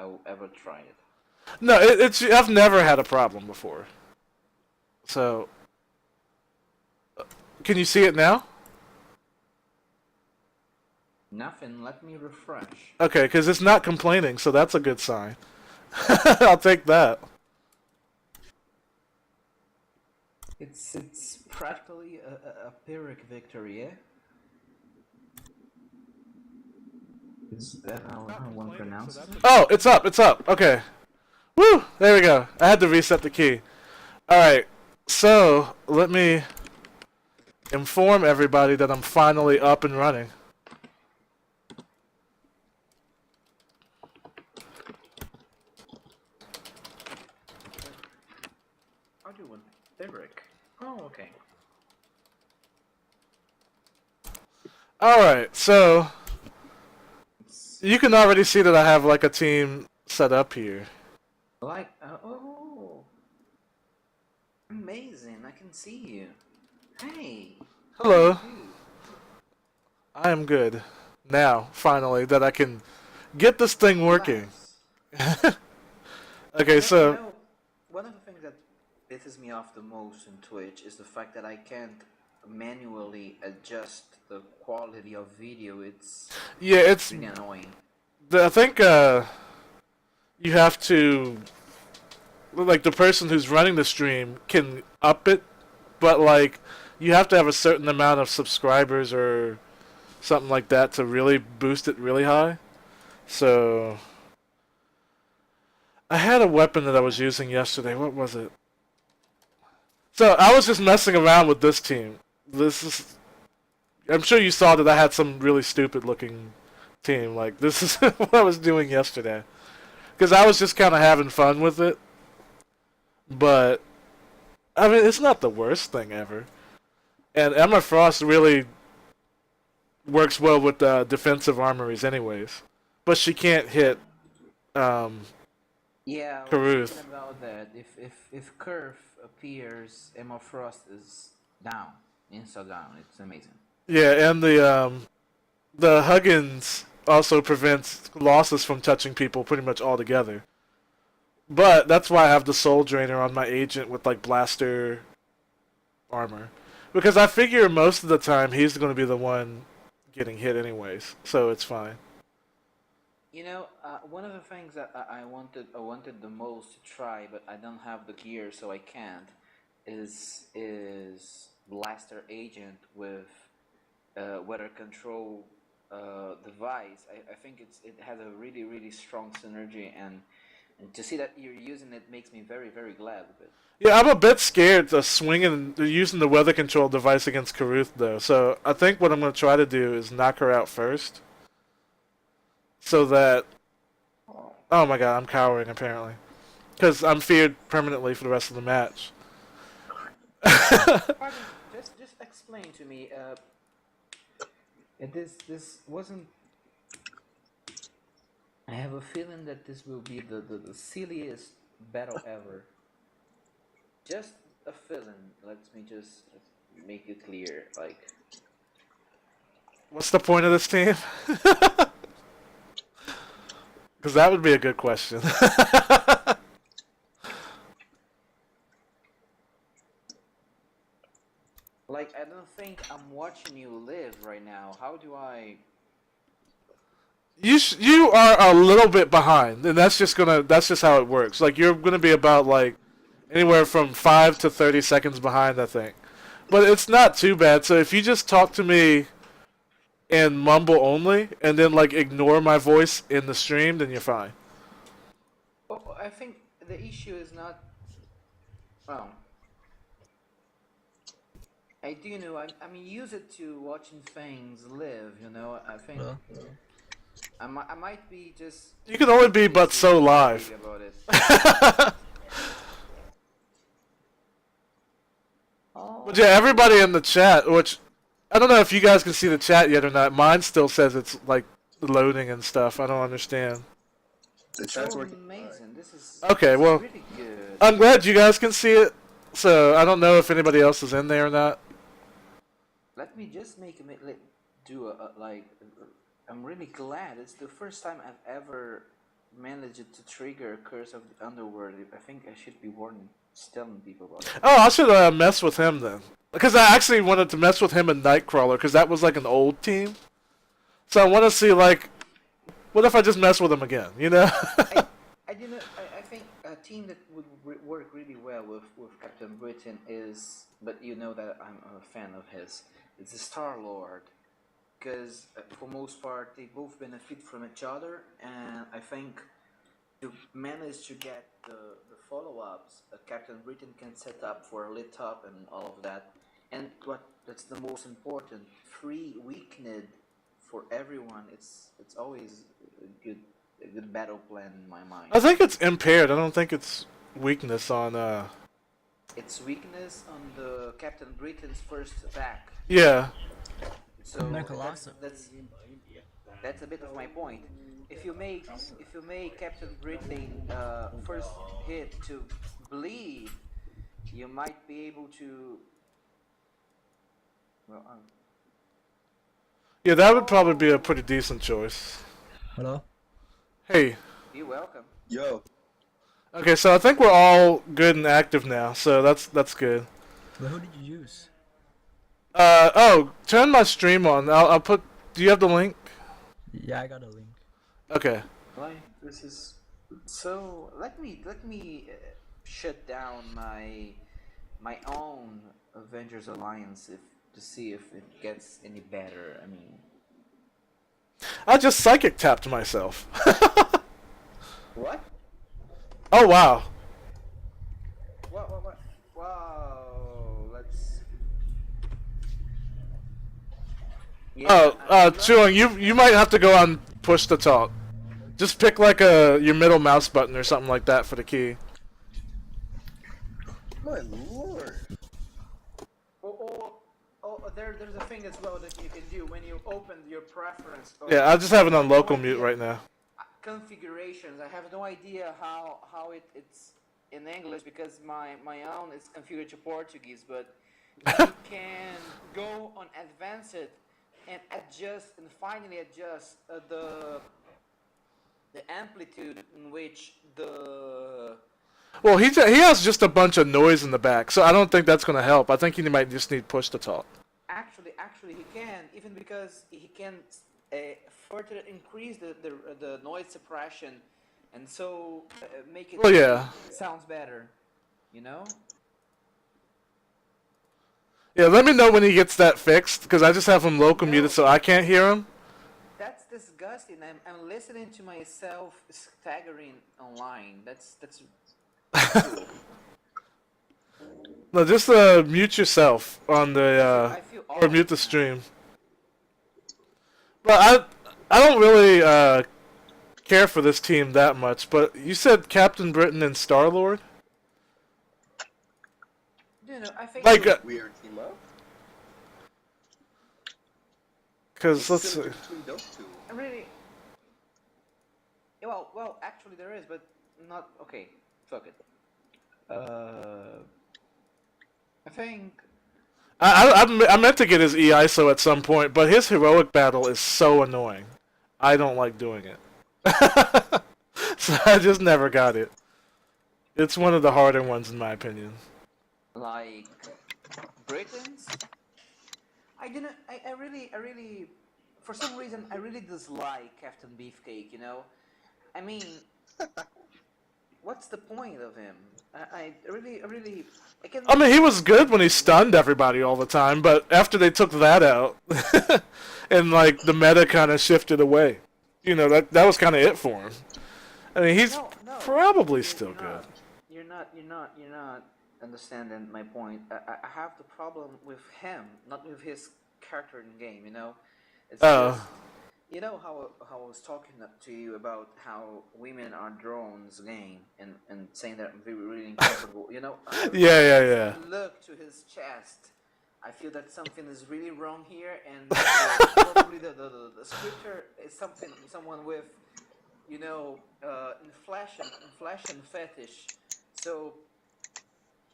I'll ever try it. No, it's I've never had a problem before. So, can you see it now? Nothing. Let me refresh. Okay, because it's not complaining, so that's a good sign. I'll take that. It's practically a Pyrrhic victory, eh? Is that how one pronounces it? Oh, it's up, it's up. Okay. Woo! There we go. I had to reset the key. Alright, so let me inform everybody that I'm finally up and running. How do you want Pyrrhic? Oh, okay. Alright, so you can already see that I have like a team set up here. Like, oh, amazing! I can see you. Hey. Hello. I am good. Now, finally, that I can get this thing working. Okay, so... You know, one of the things that pisses me off the most in Twitch is the fact that I can't manually adjust the quality of video. It's really annoying. I think you have to, like, the person who's running the stream can up it, but like you have to have a certain amount of subscribers or something like that to really boost it really high. So I had a weapon that I was using yesterday. What was it? So I was just messing around with this team. I'm sure you saw that I had some really stupid looking team. Like, this is what I was doing yesterday. Because I was just kind of having fun with it. But, I mean, it's not the worst thing ever. And Emma Frost really works well with defensive armories anyways. But she can't hit yeah, I was Caruth. thinking about that. If Curve appears, Emma Frost is down. Insta down. It's amazing. Yeah, and the Huggins also prevents losses from touching people pretty much altogether. But that's why I have the Soul Drainer on my agent with like blaster armor. Because I figure most of the time he's going to be the one getting hit anyways, so it's fine. You know, one of the things that I wanted the most to try, but I don't have the gear, so I can't, is blaster agent with weather control device. I think it has a really strong synergy, and to see that you're using it makes me very glad with it. Yeah, I'm a bit scared of swinging using the weather control device against Caruth though. So I think what I'm going to try to do is knock her out first, so that. Oh my god, I'm cowering apparently, because I'm feared permanently for the rest of the match. Pardon, just explain to me. This wasn't. I have a feeling that this will be the silliest battle ever. Just a feeling. Let me just make it clear. Like, what's the point of this team? Because that would be a good question. like I don't think I'm watching you live right now. How do I? You are a little bit behind, and that's just how it works. Like you're gonna be about like anywhere from 5 to 30 seconds behind, I think. But it's not too bad. So if you just talk to me in mumble only, and then like ignore my voice in the stream, then you're fine. Well, I think the issue is not. Well, I do know. I'm used to watching things live. You know. I think. I might be just. You can only be but so live. About it. But yeah, everybody in the chat, which I don't know if you guys can see the chat yet or not. Mine still says it's like loading and stuff. I don't understand. The chat's working. Amazing. This is okay. Well, really good. I'm glad you guys can see it. So I don't know if anybody else is in there or not. Let me just do a like. I'm really glad. It's the first time I've ever managed to trigger Curse of the Underworld, I think I should be warning, telling people about that. Oh, I should mess with him then. Because I actually wanted to mess with him and Nightcrawler, because that was like an old team. So I want to see, like, what if I just mess with him again, you know? I think a team that would work really well with Captain Britain is, but you know that I'm a fan of his. It's the Star Lord, because for most part they both benefit from each other, and I think to manage to get the follow-ups, Captain Britain can set up for a lit up and all of that. And what that's the most important, free weakened for everyone. It's always a good battle plan in my mind. I think it's impaired. I don't think it's weakness on, Its weakness on the Captain Britain's first attack. Yeah. So that's a bit of my point. If you make Captain Britain first hit to bleed, you might be able to. Well, Yeah, that would probably be a pretty decent choice. Hello? Hey. you're welcome. Yo, Okay, so I think we're all good and active now, so that's good. But who did you use? Oh, turn my stream on. I'll put. Do you have the link? Yeah, I got a link. Okay. Like this is so. Let me shut down my own Avengers Alliance to see if it gets any better. I mean, I just psychic tapped myself. what? Oh wow. What? Wow. Let's. Yeah, Chuang, you might have to go on push to talk. Just pick like your middle mouse button or something like that for the key. my lord. There's a thing as well that you can do when you open your preference. Yeah, I just have it on local mute right now. Configurations. I have no idea how it's in English because my own is configured to Portuguese, but you can go on advanced and adjust and finally adjust the amplitude in which the Well, he has just a bunch of noise in the back, so I don't think that's gonna help. I think he might just need push to talk. actually he can, even because he can further increase the noise suppression and so make it Well, yeah. sounds better, you know. Yeah, let me know when he gets that fixed, because I just have him local muted so I can't hear him. That's disgusting. I'm listening to myself staggering online. That's No, just mute yourself on the I feel or awful mute the now. stream. But I don't really care for this team that much. But you said Captain Britain and Star Lord. You know, I think Like, We are team up. because let's What's see. the difference between those two? really. Well, actually there is, but not okay. Fuck it. I think I meant to get his EISO at some point, but his heroic battle is so annoying. I don't like doing it. So I just never got it. It's one of the harder ones in my opinion. like Britons. I really, for some reason, I really dislike Captain Beefcake. You know, I mean, what's the point of him? I really, I can. I mean, he was good when he stunned everybody all the time, but after they took that out, and like the meta kind of shifted away, you know, that was kind of it for him. I mean, he's No, probably you're still good. not. You're not understanding my point. I have the problem with him, not with his character in game. You know, it's Oh. just you know how I was talking to you about how women are drones game and saying that I'm really uncomfortable. You know, Yeah. look to his chest. I feel that something is really wrong here, and probably the scripture is someone with, you know, inflation fetish. So,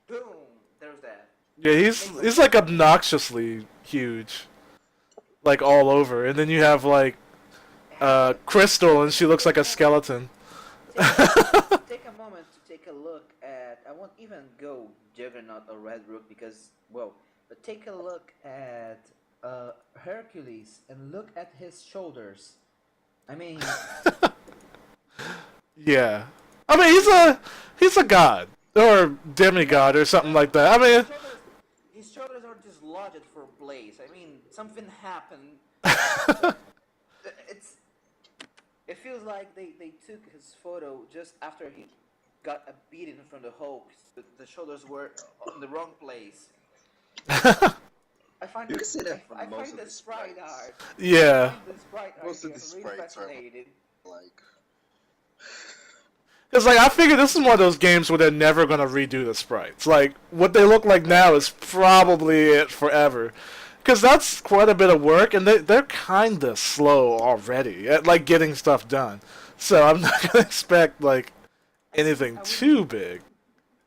boom, there's that. Yeah, he's like obnoxiously huge, like all over, and then you have like Crystal, and she looks like a skeleton. take a moment to take a look at. I won't even go Juggernaut or Red Rook because, well, but take a look at Hercules and look at his shoulders. I mean, Yeah. I mean, he's a god or demigod or something like that. I mean, his shoulders are dislodged for Blaze. I mean, something happened. It's It feels like they took his photo just after he got a beating from the Hulk. The shoulders were on the wrong place. I find You can say that for I most find of the the sprite sprites. art. yeah. I find the sprite art Most of the really sprites are fascinating. like. Because, like, I figure this is one of those games where they're never going to redo the sprites. Like, what they look like now is probably it forever. Because that's quite a bit of work, and they're kind of slow already at, like, getting stuff done. So I'm not going to expect, like, anything too big.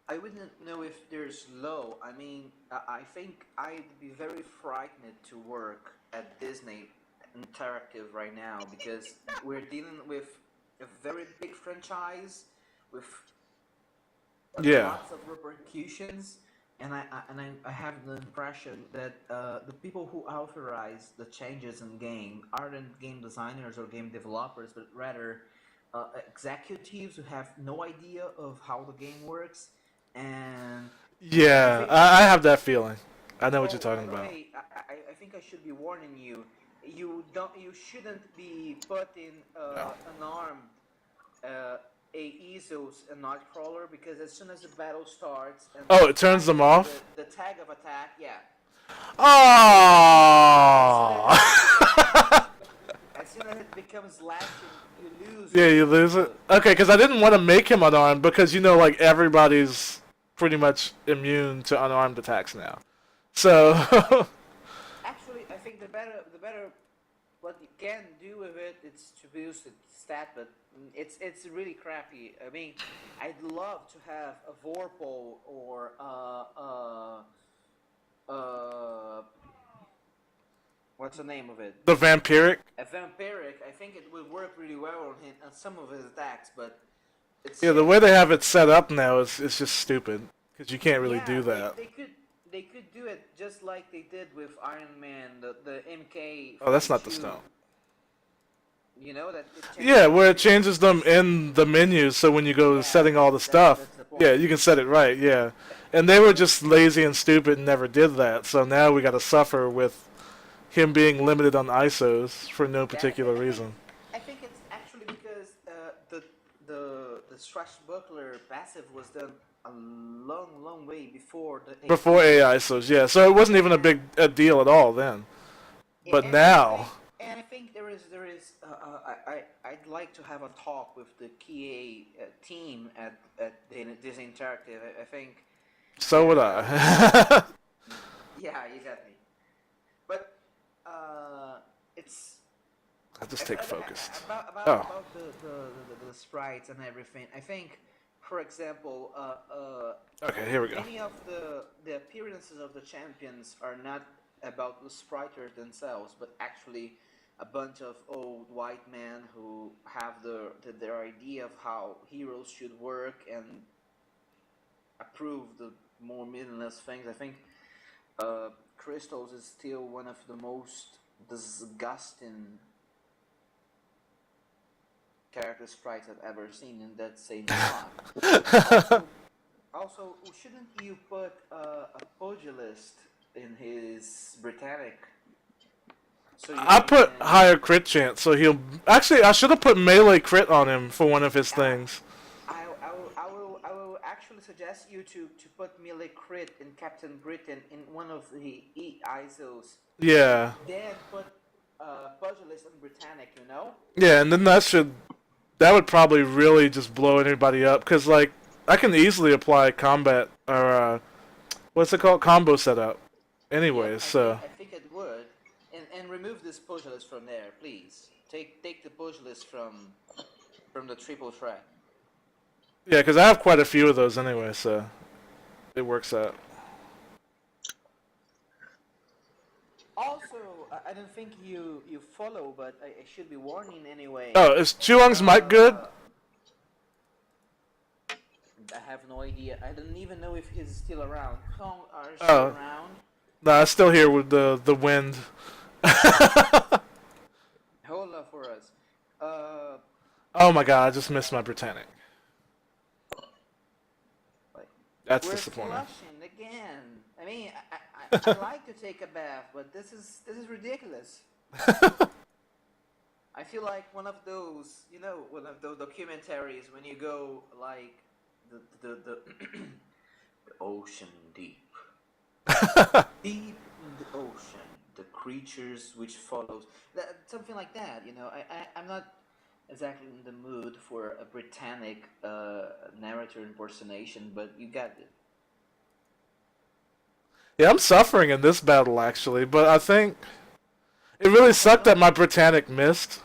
I wouldn't know if there's low. I mean, I think I'd be very frightened to work at Disney Interactive right now because we're dealing with a very big franchise with Yeah. lots of repercussions, and I have the impression that the people who authorize the changes in game aren't game designers or game developers, but rather executives who have no idea of how the game works, and Yeah, they. I have that feeling. I know what you're Oh, by talking the about. way, I think I should be warning you. You shouldn't be putting No. an arm a Ezo's a Nightcrawler because as soon as the battle starts and Oh, it turns them off? the tag of attack, yeah. Oh! As soon as it becomes lashing, you lose. Yeah, you lose it. Okay, because I didn't want to make him unarmed because, you know, like, everybody's pretty much immune to unarmed attacks now. So... Actually, I think the better what you can do with it is to boost its stat, but it's really crappy. I mean, I'd love to have a Vorpal or what's the name of it? the vampiric? A Vampiric. I think it would work really well on him on some of his attacks, but it's Yeah, the way they have it set up now is just stupid. Because you can't really do that. They could do it just like they did with Iron Man, the MK. Oh, that's not the 42. stone. You know that. Yeah, where it changes them in the menus, so when you go setting all the stuff, that's the point. yeah, you can set it right, yeah. And they were just lazy and stupid and never did that, so now we gotta suffer with him being limited on ISOs for no particular reason. I think it's actually because the swashbuckler passive was done a long way before the Before AI ISOs, yeah, so it wasn't even a deal at all then. But now... And I think there is I'd like to have a talk with the KA team at Disney Interactive. I think. So would I. Yeah, exactly. But it's. I'll just take focused. About the sprites and everything. I think, for example, Okay, here we go. many of the appearances of the champions are not about the spriters themselves, but actually a bunch of old white men who have their idea of how heroes should work and approve the more meaningless things. I think Crystals is still one of the most disgusting character sprites I've ever seen in that same slot. Also, shouldn't you put a pugilist in his Britannic? So I put higher crit chance, so he'll... Actually, I should have put melee crit on him for one of his things. I will actually suggest you to put melee crit in Captain Britain in one of the ISOs. Yeah. Then put Pugilist in Britannic, you know? Yeah, and then that would probably really just blow anybody up, because, like, I can easily apply combat, or, what's it called? Combo setup. Anyways, so... I think it would. And remove this Pugilist from there, please. Take the Pugilist from the triple threat. Yeah, because I have quite a few of those anyway, so it works out. Also, I don't think you follow, but I should be warning anyway. Oh, is Chulong's mic good? I have no idea. I don't even know if he's still around. Kong, are you still Oh. around? No, I'm still here with the wind. Hold up for us. Oh my god, I just missed my Britannic. Like, That's we're disappointing. flushing again. I mean, I like to take a bath, but this is ridiculous. I feel like one of those, one of those documentaries when you go like the the ocean deep, deep in the ocean, the creatures which follows, something like that. I'm not exactly in the mood for a Britannic narrator impersonation, but you got it. Yeah, I'm suffering in this battle actually, but I think it really sucked that my Britannic missed.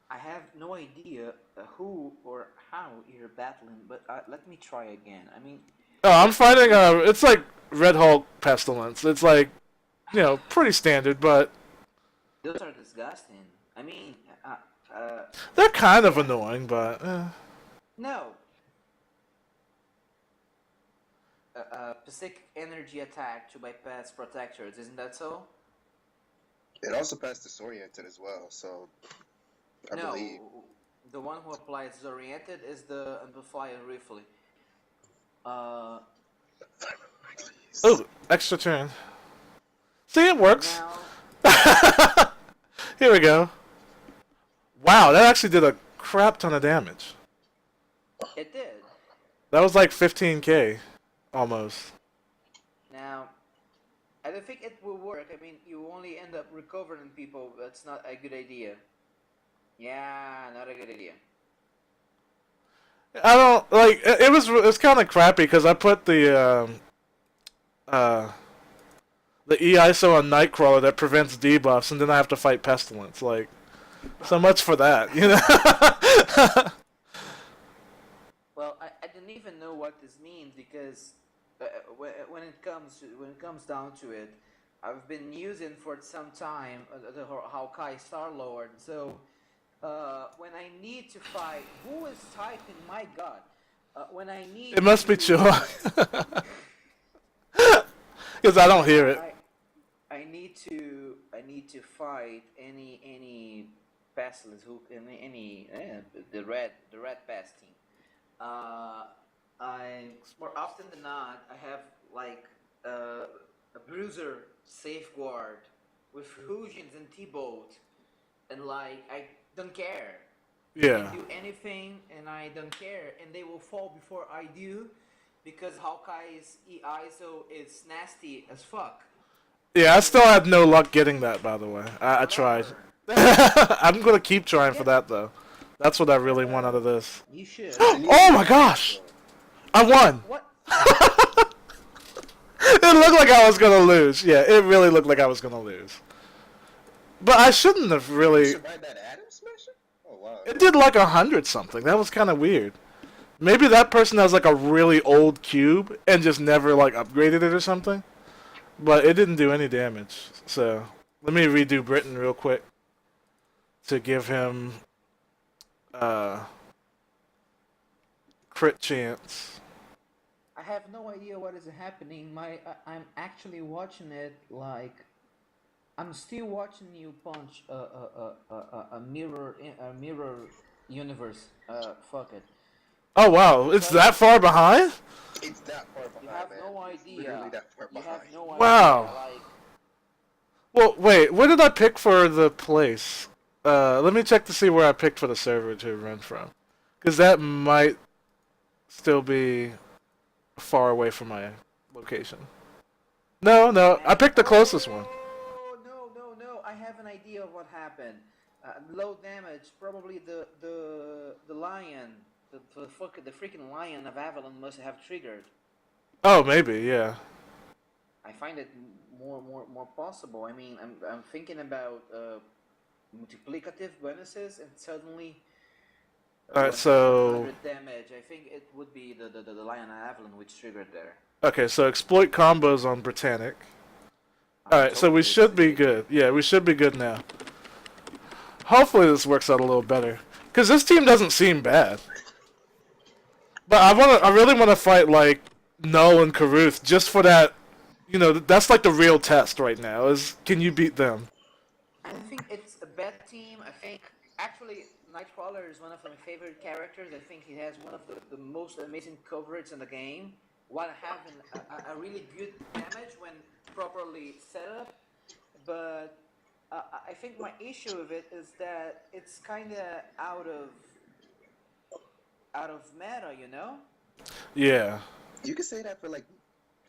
I have no idea who or how you're battling, but let me try again. I mean, Oh, I'm fighting it's like Red Hulk Pestilence. It's like, pretty standard, but those are disgusting. I mean, they're kind of yeah, annoying, but no. Psychic energy attack to bypass protectors, isn't that so? It also passed disoriented as well, so I No, believe. the one who applies disoriented is the amplifier rifle. Uh, oh, extra turn. See, it works. now Here we go. Wow, that actually did a crap ton of damage. it did. That was like 15k, almost. Now, I don't think it will work. I mean, you only end up recovering people. That's not a good idea. Yeah, not a good idea. I don't like. It was kind of crappy because I put the E-ISO on Nightcrawler that prevents debuffs, and then I have to fight Pestilence. Like, so much for that, Well, I didn't even know what this means because when it comes down to it, I've been using for some time the Hawkeye Star Lord. So when I need to fight, who is typing? My God! When I need It must be Chua. Because I don't hear it. I need to fight any pestilence who any the red pest team. I more often than not I have like a bruiser safeguard with Fusions and T-Bolt, and like I don't care. They Yeah. can do anything, and I don't care, and they will fall before I do, because Hawkeye's ISO is nasty as fuck. Yeah, I still had no luck getting that, by the way. I tried. Whatever. I'm gonna keep trying for Yeah, that, though. That's what I really want out of this. you should. Oh my gosh! I won! What? It looked like I was gonna lose. Yeah, it really looked like I was gonna lose. But I shouldn't have You really... survived that Atom Smasher? Oh wow. It did like 100 something. That was kind of weird. Maybe that person has like a really old cube and just never like upgraded it or something. But it didn't do any damage. So let me redo Britain real quick to give him crit chance. I have no idea what is happening. I'm actually watching it like I'm still watching you punch a mirror universe. Fuck it. Oh wow, it's that far behind? It's that far You behind, have man. no It's idea. literally that far You have behind. no idea. Wow. Like Well, wait, what did I pick for the place? Let me check to see where I picked for the server to run from. Because that might still be far away from my location. No, I picked the closest one. Oh no! I have an idea of what happened. Low damage. Probably the lion, the freaking lion of Avalon must have triggered. Oh, maybe, yeah. I find it more possible. I mean, I'm thinking about multiplicative bonuses, and suddenly Alright, so... 100 damage. I think it would be the lion of Avalon which triggered there. Okay, so exploit combos on Britannic. I Alright, so told we you should be it's- good. Yeah, we should be good now. Hopefully this works out a little better. Because this team doesn't seem bad. But I really want to fight like Null and Karuth just for that. You know, that's like the real test right now. Is can you beat them? I think it's a bad team. I think actually Nightcrawler is one of my favorite characters. I think he has one of the most amazing coverage in the game, while having a really good damage when properly set up. But I think my issue with it is that it's kind of out of meta, you know? Yeah. You could say that for like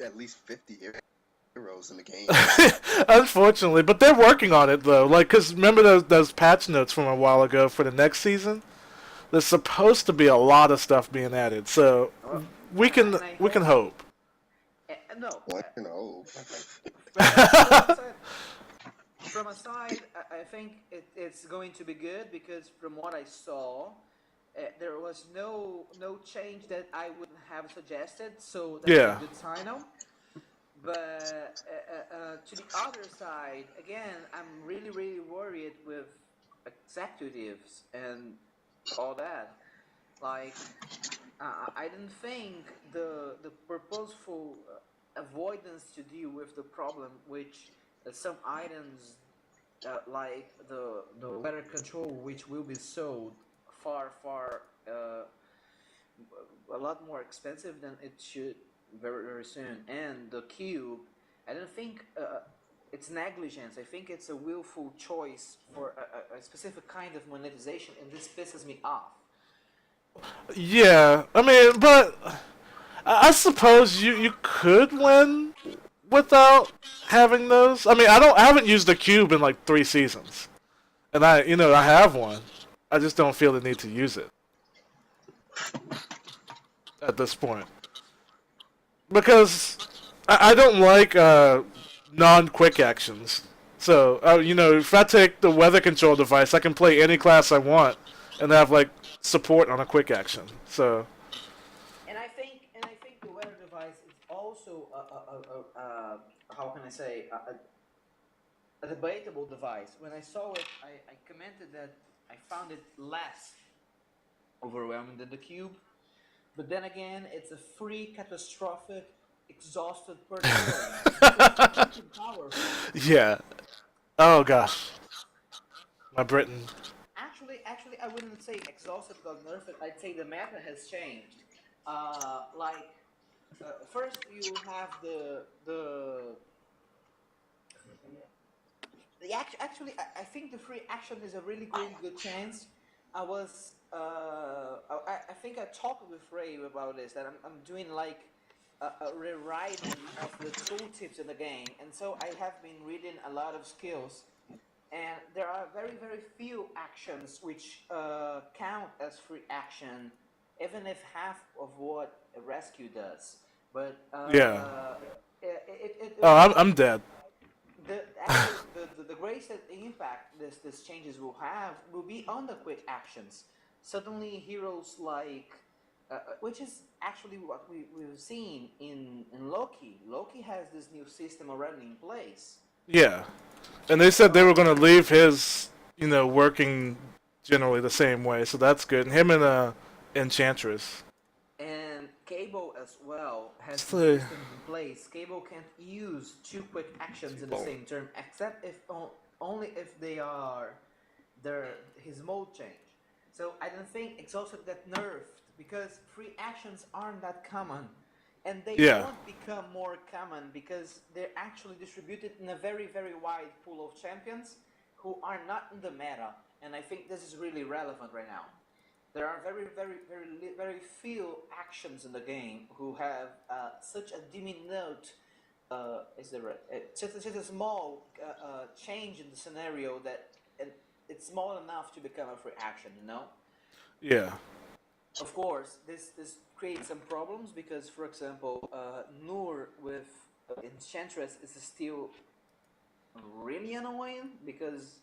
at least 50 heroes in the game. Unfortunately, but they're working on it though. Like, cause remember those patch notes from a while ago for the next season? There's supposed to be a lot of stuff being added, so Well, we can and I we can hope. hope. No, What? No. from a side, I think it's going to be good because from what I saw, there was no change that I wouldn't have suggested, so that's a Yeah. good sign. But to the other side, again, I'm really worried with executives and all that. Like, I didn't think the purposeful avoidance to deal with the problem, which some items like the weather control, which will be sold far a lot more expensive than it should very soon, and the cube, I don't think it's negligence. I think it's a willful choice for a specific kind of monetization, and this pisses me off. Yeah, I mean, but I suppose you could win without having those. I mean, I haven't used the cube in like 3 seasons, and I have one. I just don't feel the need to use it at this point because I don't like non-quick actions. So if I take the weather control device, I can play any class I want and have like support on a quick action. So And I think the weather device is also how can I say a debatable device. When I saw it, I commented that I found it less overwhelming than the cube. But then again, it's a free, catastrophic, exhausted per turn. So it's freaking powerful. yeah. Oh gosh, my Britain. Actually, I wouldn't say exhausted got nerfed. I'd say the meta has changed. Like first you have actually I think the free action is a really good chance. I was I think I talked with Ray about this that I'm doing like a rewriting of the tooltips in the game, and so I have been reading a lot of skills, and there are very few actions which count as free action, even if half of what a rescue does. But Yeah. it Oh, will I'm be dead. the greatest impact this changes will have will be on the quick actions. Suddenly, heroes like, which is actually what we've seen in Loki. Loki has this new system already in place. Yeah. And they said they were going to leave his, working generally the same way, so that's good. And him and Enchantress. And Cable as well has the So, systems in place. Cable can't use two quick actions in the same turn, except if only if they are his mode change. So I don't think Exhausted got nerfed because free actions aren't that common, and they yeah. won't become more common because they're actually distributed in a very wide pool of champions who are not in the meta, and I think this is really relevant right now. There are very few actions in the game who have such a diminutive is there such a small change in the scenario that it's small enough to become a free action, you know. Yeah. Of course, this creates some problems because, for example, Noor with Enchantress is still really annoying because,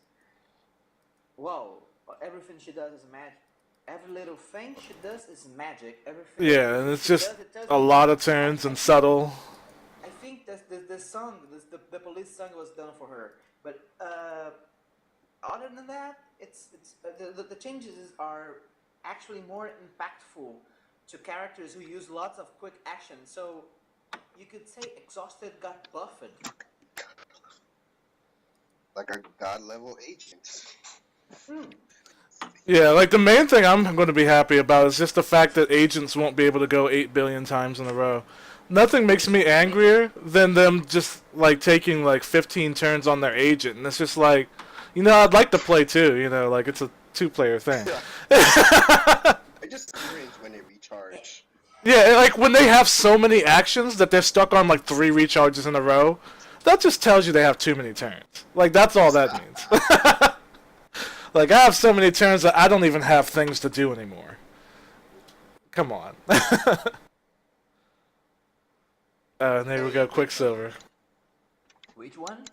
well, everything she does is magic. Every little thing she does is magic. Yeah, and Everything it's she just does, it does a with lot of magic. turns and subtle. I think that the song, the police song was done for her. But other than that, it's the changes are actually more impactful to characters who use lots of quick action. So you could say Exhausted got buffed. Like a god level agent. Yeah, like the main thing I'm going to be happy about is just the fact that agents won't be able to go 8 billion times in a row. Nothing makes me angrier than them just like taking like 15 turns on their agent, and it's just like, I'd like to play too. Like it's a two-player thing. I just cringe when they recharge. Yeah, like when they have so many actions that they're stuck on like 3 recharges in a row, that just tells you they have too many turns. Like that's all that means. Like I have so many turns that I don't even have things to do anymore. Come on. And there we go, Quicksilver. Which one?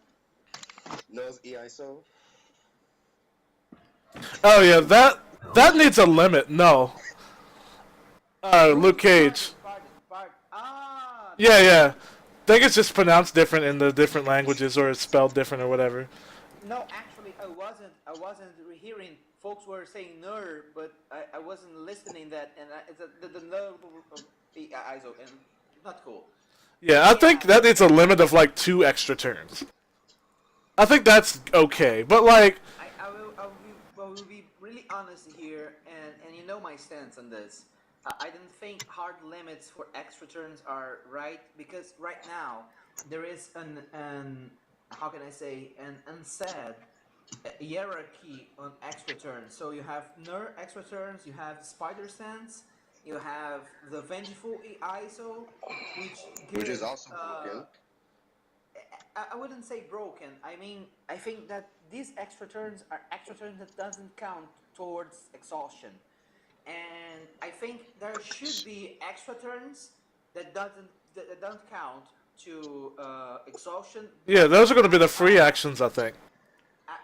Knows EISO? Oh yeah, that needs a limit. No. Luke Cage. Ah. Yeah. I think it's just pronounced different in the different languages, or it's spelled different, or whatever. No, actually, I wasn't. Hearing folks were saying "ner," but I wasn't listening that, and the "ner" ISO and not cool. Yeah, I think that needs a limit of like 2 extra turns. I think that's okay, but like, I will be really honest here, and you know my stance on this. I don't think hard limits for extra turns are right, because right now there is an how can I say, an unsaid hierarchy on extra turns. So you have Ner extra turns, you have Spider Sense, you have the Vengeful ISO, Which is also broken. I wouldn't say broken. I mean, I think that these extra turns are extra turns that doesn't count towards exhaustion, and I think there should be extra turns that don't count to exhaustion. yeah, those are going to be the free actions, I think.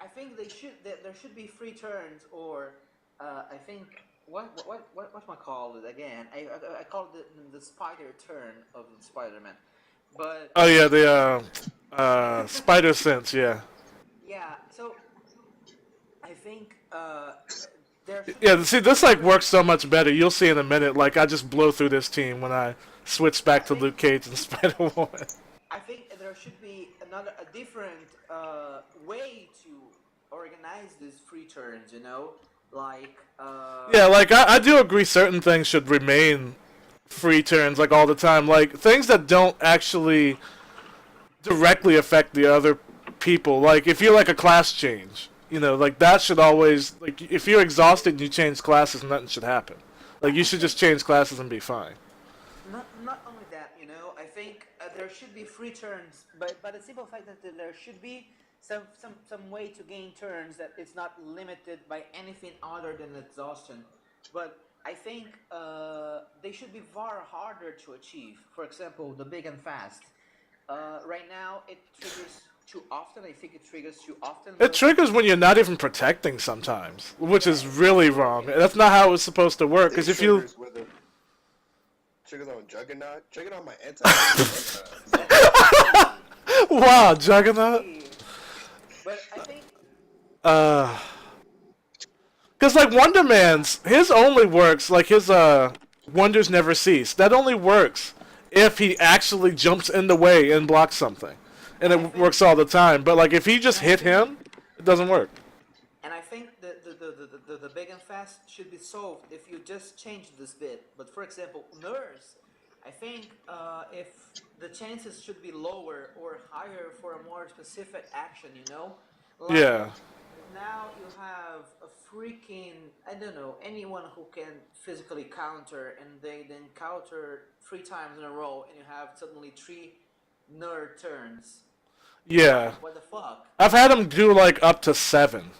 I think there should be free turns, or I think what's my call it again? I call it the spider turn of Spider-Man, but Oh yeah, the Spider Sense, yeah. yeah. So I think there should Yeah, be see, this like works so much better. You'll see in a minute. Like I just blow through this team when I switch back to Luke Cage and Spider-Woman. I think there should be a different way to organize these free turns. Like Yeah, like I do agree certain things should remain free turns like all the time. Like things that don't actually directly affect the other people. Like if you're like a class change, like that should always like if you're exhausted and you change classes, nothing should happen. Like you should just change classes and be fine. not only that. I think there should be free turns, but the simple fact that there should be some way to gain turns that it's not limited by anything other than exhaustion. But I think they should be far harder to achieve. For example, the big and fast. Right now, it triggers too often. I think it triggers too often. It triggers when you're not even protecting sometimes, which is really wrong. That's not how it was supposed to work. Because if you Triggers on Juggernaut. Juggernaut my anti. wow, Juggernaut. But I think Because like Wonder Man's, his only works like his wonders never cease. That only works if he actually jumps in the way and blocks something, and it works all the time. But like if he just hit him, it doesn't work. and I think the big and fast should be solved if you just change this bit. But for example, nurse, I think if the chances should be lower or higher for a more specific action. Like, Yeah. now you have a freaking, I don't know, anyone who can physically counter, and they then counter 3 times in a row, and you have suddenly 3 nerd turns. Yeah. What the fuck? I've had him do like up to 7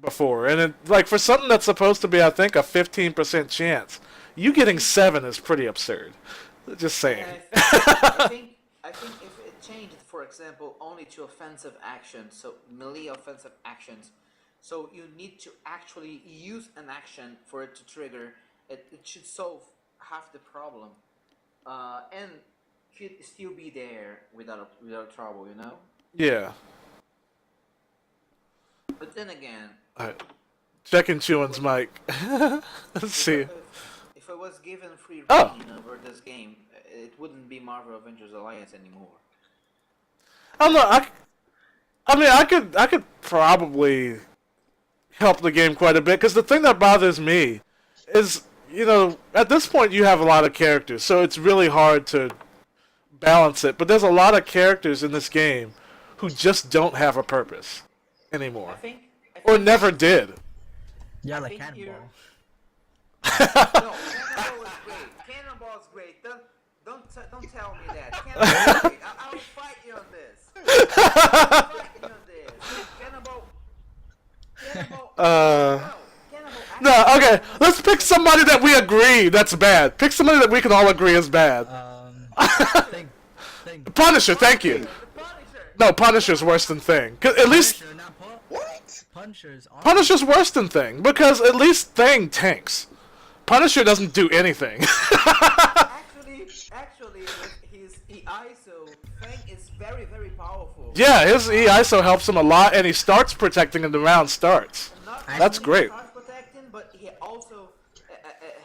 before, and it, like for something that's supposed to be, I think, a 15% chance, you getting 7 is pretty absurd. Just saying. And I think if it changed, for example, only to offensive actions, so melee offensive actions, so you need to actually use an action for it to trigger, it should solve half the problem, and should still be there without trouble. Yeah. But then again, Alright. Checking Chewin's mic. Let's see. if it was given free Oh. reign over this game, it wouldn't be Marvel Avengers Alliance anymore. I don't know. I mean, I could probably help the game quite a bit because the thing that bothers me is, at this point you have a lot of characters, so it's really hard to balance it. But there's a lot of characters in this game who just don't have a purpose anymore, I or think never did. Yeah, I like think Cannonball. No, Cannonball is great. Cannonball is great. Don't tell me that. Cannonball is great. I will fight you on this. I will fight you on this. Cannonball. No, okay. Let's pick somebody that we agree that's bad. Pick somebody that we can all agree is bad. Thing. Punisher, thank you. The Punisher. No, Punisher's worse than Thing. 'Cause at least Punisher, not What? Punisher's awesome. Punisher's worse than Thing because at least Thing tanks. Punisher doesn't do anything. Actually, with his EISO, Fang is very, very powerful. Yeah, his EISO helps him a lot, and he starts protecting and the round starts. Not That's only great. charge protecting, but he also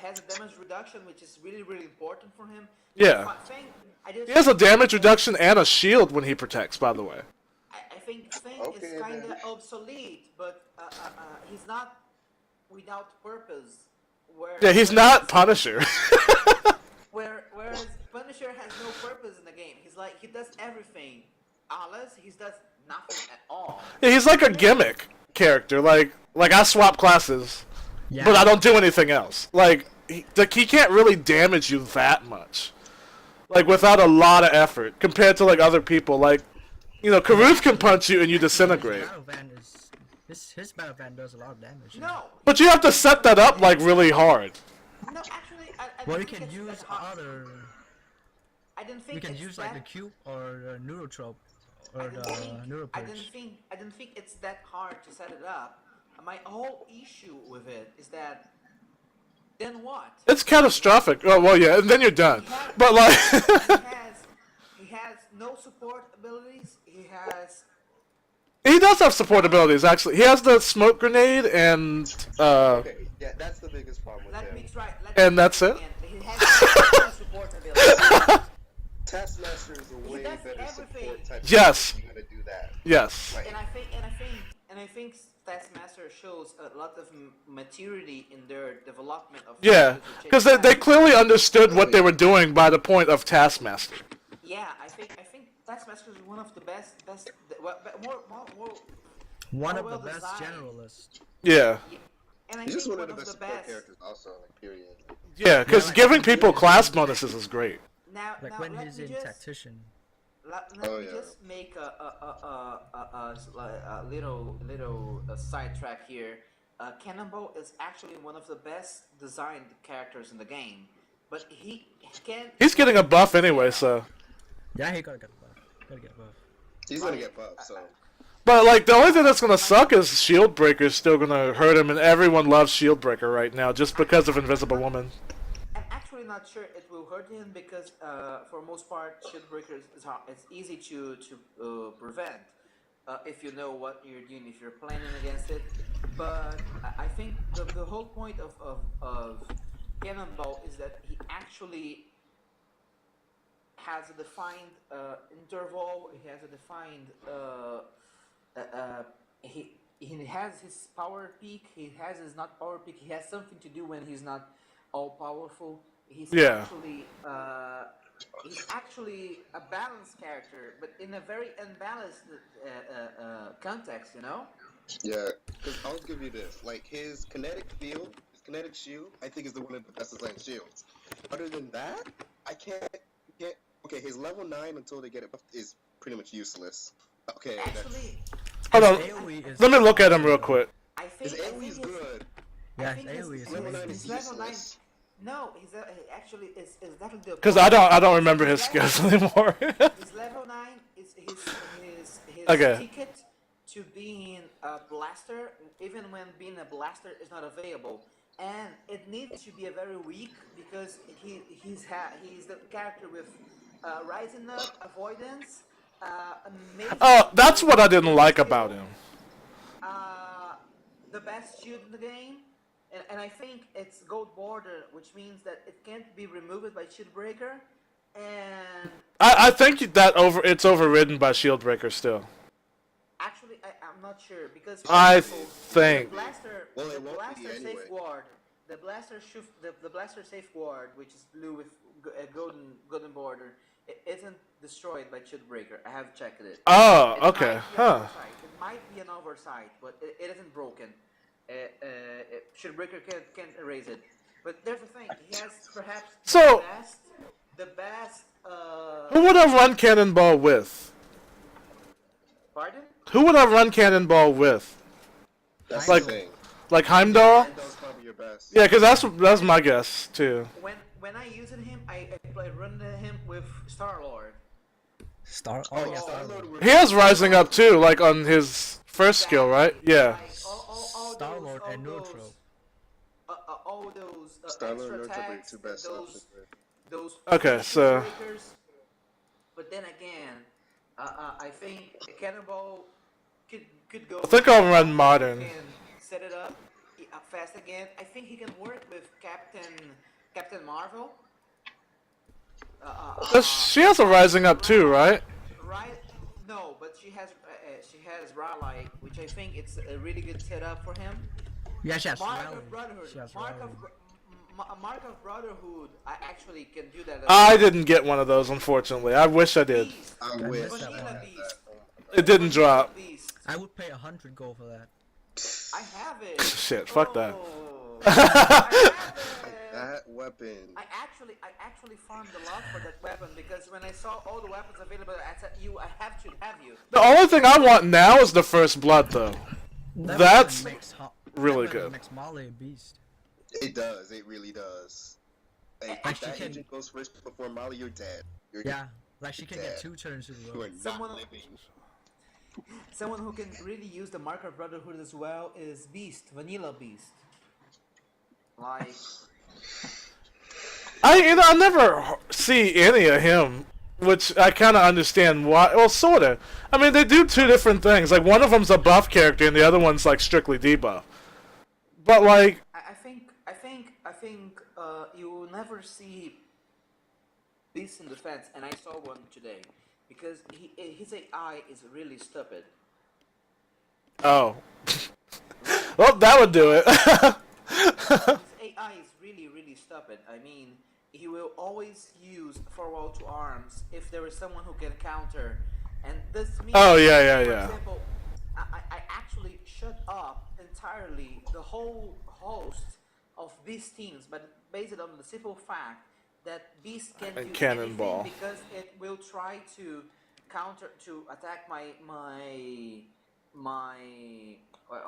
has a damage reduction, which is really, really important for him. Yeah. Fang, I just He has a damage reduction and a shield when he protects, by the way. I think Fang Okay, is kind of then. obsolete, but he's not without purpose. Yeah, he's not Punisher. Whereas Punisher has no purpose in the game. He does everything. Alice, he does nothing at all. Yeah, he's like a gimmick character. Like I swap classes, Yeah. but I don't do anything else. Like he can't really damage you that much. Like without a lot of effort compared to like other people. Like, Karuf can punch you and you disintegrate. His battle van his battle van does a lot of damage. No, But you have to set that up like really hard. no, actually, I Well, don't you think can it's use that hard. other. I didn't think You can it's use that, like the cube or the neurotrope I or didn't the think, I neuropurge. didn't think it's that hard to set it up. My whole issue with it is that then what? It's catastrophic. Oh well, yeah, and then you're done. He has- But like, he has no support abilities. He has he does have support abilities. Actually, he has the smoke grenade and Okay, yeah, that's the biggest problem with let him. me try. And that's it? He has no support abilities. Taskmaster is a way does better everything. support type. Yes. Of gonna do that. yes. Like, And I think Taskmaster shows a lot of maturity in their development of Yeah, characters to because change they that. clearly understood what they were doing by the point of Taskmaster. Yeah, I think Taskmaster is one of the best more One of well the best designed. generalists. Yeah. and I he's think just one one of the best support characters, also. Like, period. Yeah, because giving people class bonuses is great. Now, Like now when let he's me in just tactician. let Oh, me yeah. just make a little sidetrack here. Cannonball is actually one of the best designed characters in the game, but he can't. He's getting a buff anyway, so. Yeah, he gotta get buff. Gotta get buff. He's gonna get buffed, so. But like the only thing that's gonna suck is Shieldbreaker's still gonna hurt him, and everyone loves Shieldbreaker right now just because of Invisible Woman. I'm actually not sure it will hurt him because, for most part, Shieldbreaker it's easy to prevent if you know what you're doing, if you're planning against it. But I think the whole point of Cannonball is that he actually has a defined interval. He has a defined he has his power peak. He has his not power peak. He has something to do when he's not all powerful. He's Yeah. actually a balanced character, but in a very unbalanced context. Yeah, because I'll give you this. Like, his kinetic field, his kinetic shield, I think is one of the best designed shields. Other than that, I can't get. Okay, his level 9 until they get it buffed is pretty much useless. Okay, Actually, Hold on, AoE is let me look at him real quick. I think his I AoE think is it's- good. Yeah, I think his his- AoE is Level amazing. 9 his is level 9. useless. No, he's actually is definitely the Because I don't remember his skills anymore. His level 9 is his Okay. ticket to being a blaster, even when being a blaster is not available. And it needs to be a very weak because he's the character with rising up, avoidance, amazing. Oh, that's what I didn't like about him. The best shield in the game, and I think it's gold border, which means that it can't be removed by shield breaker, and I think that it's overridden by Shieldbreaker still. actually I'm not sure because for I example think. Well, the it won't be blaster anyway. safeguard, the blaster safeguard, which is blue with a golden border, it isn't destroyed by shield breaker. I have checked it. Oh, It okay, might be an huh. oversight. It might be an oversight, but it isn't broken. Shieldbreaker can't erase it. But there's the thing. He has perhaps So- the best. Who would I run Cannonball with? Pardon? Who would I run Cannonball with? That's Like- the thing. Like Heimdall? Heimdall's probably your best. Yeah, because that's my guess too. When I used him, I run him with Star Lord. Oh yeah, Star-Lord would He has Rising Up too, like on his first skill, right? Yeah. Like all Star-Lord those, and all Neutral. those, all those Star-Lord extra and Neutral are your attacks, two best options. those Okay, so- breakers. But then again, I think Cannonball could go. I think I'll run Modern. Can set it up fast again. I think he can work with Captain Marvel. She has a Rising Up too, right? Right? No, but she has Raleigh, which I think it's a really good setup for him. Yeah, she has Mark Rally. of Brotherhood. She has Mark Rally. of Mark of Brotherhood. I actually can do that. I didn't get one of those, unfortunately. I wish I did. Beast. I I wish missed that I one. had Beast. that. It didn't drop. Beast. I would pay 100 gold for that. I have it. Shit, fuck that. Oh, I have it. That weapon. I actually farmed a lot for that weapon because when I saw all the weapons available, I said, I have to have you. The only thing I want now is the First Blood, though. That That's weapon makes really that weapon good. Makes Molly a beast. It does. It really does. Like, Like if she that can- agent goes first before Molly, you're dead. You're Yeah, like she can get Dead. 2 turns in a You row. are not Someone- living. Someone who can really use the Mark of Brotherhood as well is Beast, Vanilla Beast. Like, I never see any of him, which I kind of understand why. Well, sorta. I mean, they do two different things. Like one of them's a buff character, and the other one's like strictly debuff. But like, I think you will never see Beast in defense, and I saw one today because his AI is really stupid. oh, well, that would do it. His AI is really stupid. I mean, he will always use forward to arms if there is someone who can counter, and this means. Oh, yeah. For example, I actually shut up entirely the whole host of these teams, but based on the simple fact that Beast can And do Cannonball. anything because it will try to counter to attack my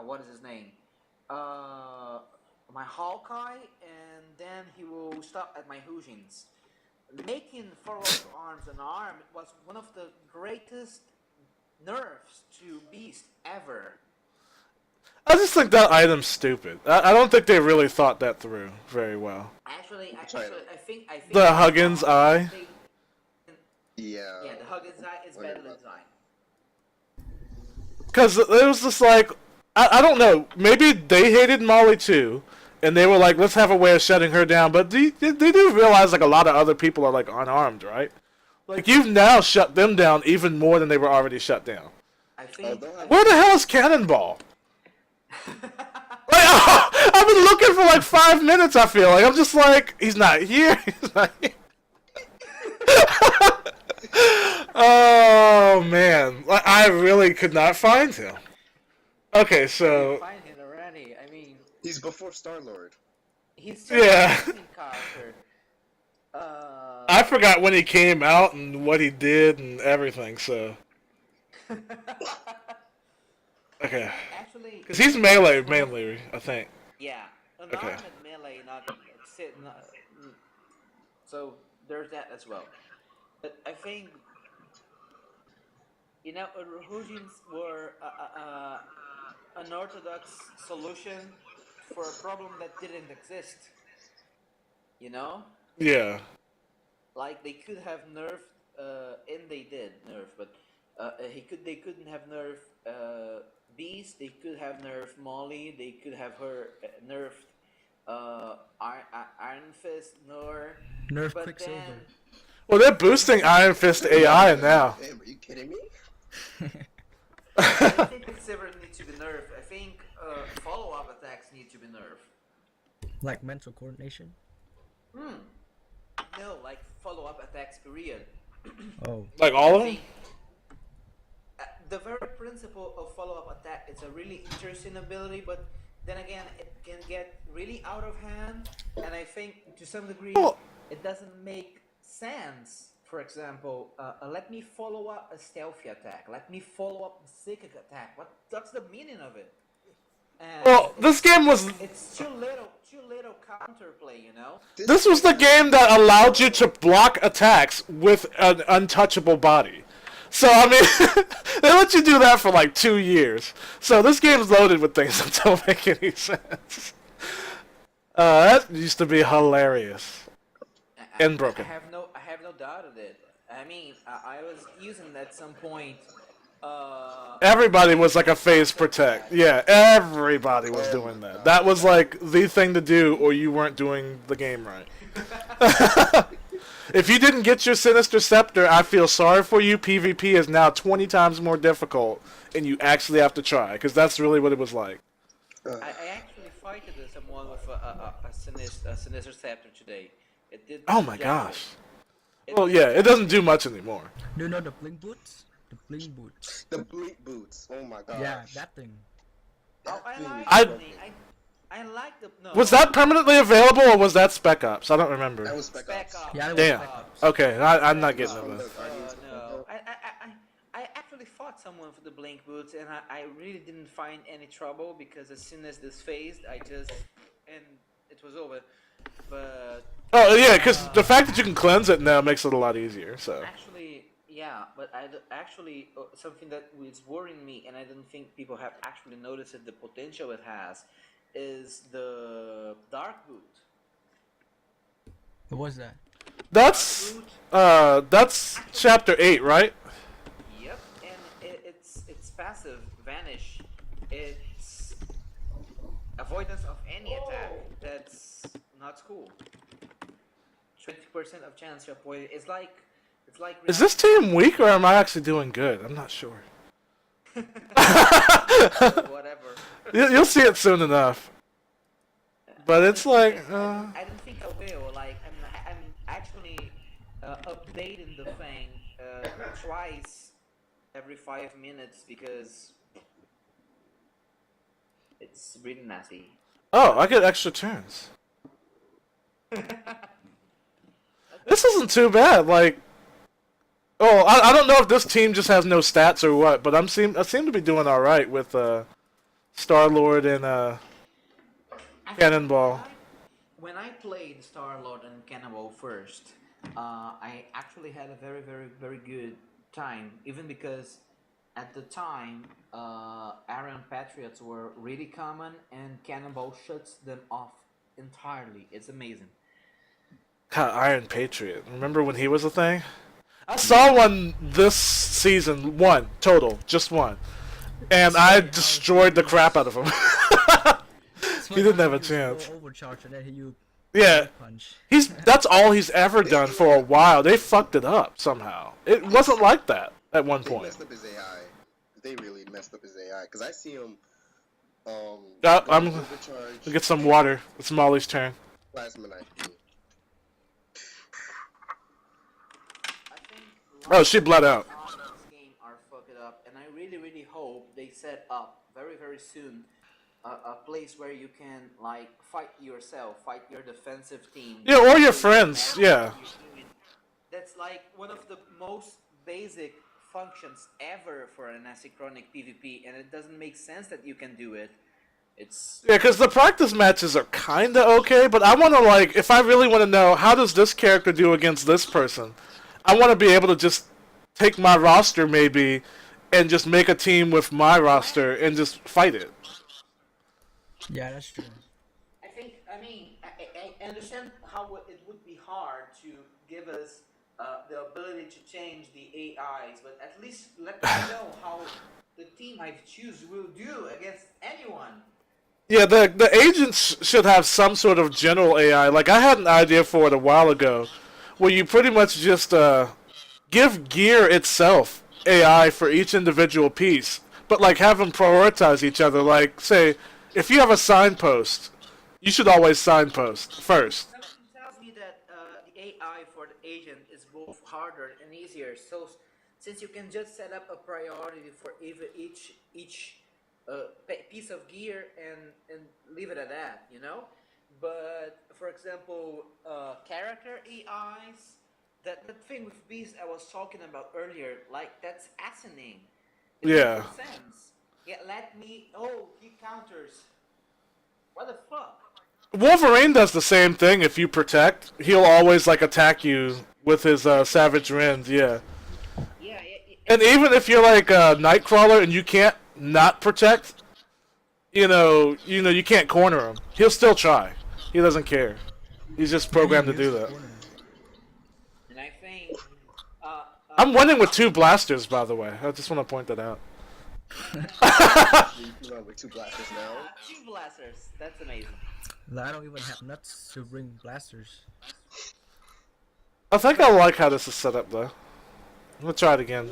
what is his name? My Hawkeye, and then he will stop at my Hujins. Making forward to arms an arm was one of the greatest nerfs to Beast ever. I just think that item's stupid. I don't think they really thought that through very well. Actually, I think The Huggins eye? Yeah. Yeah, the Huggins eye is better than Zine. Because it was just like, I don't know, maybe they hated Molly too, and they were like, let's have a way of shutting her down, but they do realize like a lot of other people are like unarmed, right? Like you've now shut them down even more than they were already shut down. I think. Where the hell is Cannonball? Like, I've been looking for like 5 minutes, I feel like. I'm just like, he's not here, he's not here. Oh man, I really could not find him. Okay, so Find him already. I mean, He's before Star-Lord. he's such Yeah. an amazing character. I forgot when he came out and what he did and everything. So okay, Actually, because he's melee mainly, I think. yeah, an Okay. armed melee, not sit. So there's that as well. But I think Hujins were an orthodox solution for a problem that didn't exist. You know, Yeah. like they could have nerfed, and they did nerf, but they couldn't have nerfed Beast. They could have nerfed Molly. They could have her nerfed Iron Fist, Nur, Nerf but then Quicksilver. Well, they're boosting Iron Fist AI now. Damn, are you kidding me? I don't think Quicksilver needs to be nerfed. I think follow-up attacks need to be nerfed. Like mental coordination. No, like follow-up attacks. Period. Oh. Like all I of them? think the very principle of follow-up attack is a really interesting ability, but then again, it can get really out of hand, and I think to some degree Well, it doesn't make sense. For example, let me follow up a stealthy attack. Let me follow up a psychic attack. What's the meaning of it? And well, this game was. it's too little counterplay, you know. This was the game that allowed you to block attacks with an untouchable body. So, I mean, they let you do that for like 2 years. So this game's loaded with things that don't make any sense. That used to be hilarious. And broken. I have no doubt of it. I mean, I was using that at some point. Everybody was like a phase protect. Yeah, everybody was doing that. That was like the thing to do, or you weren't doing the game right. If you didn't get your Sinister Scepter, I feel sorry for you. PvP is now 20 times more difficult, and you actually have to try, because that's really what it was like. I actually fighted someone with a Sinister Scepter today. It did. Oh my damage. gosh. Well, yeah, it doesn't do much anymore. Do you know the blink boots? The blink boots. The bleep boots. Oh my god. Yeah, that thing. Oh, I like I- the thing. I like the. No, Was that permanently available, or was that Spec Ops? I don't remember. That was Spec Spec Ops. Ops? Yeah, it was Damn. Spec Ops. Okay, I'm not getting into this. No, I actually fought someone for the blink boots, and I really didn't find any trouble because as soon as this phased, and it was over. But Oh, yeah, because the fact that you can cleanse it now makes it a lot easier, so. actually, yeah, but actually something that was worrying me, and I don't think people have actually noticed it, the potential it has, is the dark boot. What was that? That's chapter 8, right? Yep, and it's passive, vanish. It's avoidance of any attack. That's not cool. 20% of chance to avoid it. It's like. Is this team weak, or am I actually doing good? I'm not sure. Whatever. You'll see it soon enough. But it's like, I don't think I will. Like, I'm actually updating the thing twice every 5 minutes because it's really nasty. oh, I get extra turns. This isn't too bad. Like, oh, I don't know if this team just has no stats or what, but I seem to be doing all right with Star-Lord and Cannonball. When I played Star-Lord and Cannonball first, I actually had a very, very, very good time. Even because at the time, Iron Patriots were really common, and Cannonball shuts them off entirely. It's amazing. God, Iron Patriot. Remember when he was a thing? I saw one this season, one total, just one, and I destroyed the crap out of him. He didn't have a chance. Overcharge and then you Yeah, punch. that's all he's ever done for a while. They fucked it up somehow. It wasn't like that at one They point. messed up his AI. They really messed up his AI. Because I see him. I'm overcharge. gonna get some water. It's Molly's turn. Plasma knife. I think Oh, she bled out. on this game are fucked up, and I really, really hope they set up very, very soon a place where you can like fight yourself, fight your defensive team. Yeah, or your friends. Yeah. That's like one of the most basic functions ever for an asynchronous PvP, and it doesn't make sense that you can do it. It's Yeah, because the practice matches are kinda okay, but I wanna like, if I really wanna know how does this character do against this person, I wanna be able to just take my roster maybe, and just make a team with my roster and just fight it. Yeah, that's true. I understand how it would be hard to give us the ability to change the AIs, but at least let me know how the team I choose will do against anyone. Yeah, the agents should have some sort of general AI. Like I had an idea for it a while ago, where you pretty much just give gear itself AI for each individual piece, but like have them prioritize each other. Like say, if you have a signpost, you should always signpost first. Something tells me that the AI for the agent is both harder and easier. So since you can just set up a priority for each piece of gear and leave it at that, you know. But for example, character AIs, that thing with bees I was talking about earlier, like that's asinine. It makes Yeah. no sense. Yeah, let me. Oh, he counters. What the fuck? Wolverine does the same thing. If you protect, he'll always like attack you with his savage rends. Yeah. Yeah, And even if you're like a Nightcrawler and you can't not protect, you can't corner him. He'll still try. He doesn't care. He's just And he programmed to do uses that. corner. and I think uh, I'm uh, winning with 2 blasters, by the way. I just want to point that out. You come out with 2 blasters now. two blasters. That's amazing. Like, I don't even have nuts to bring blasters. I think I like how this is set up, though. Let's try it again.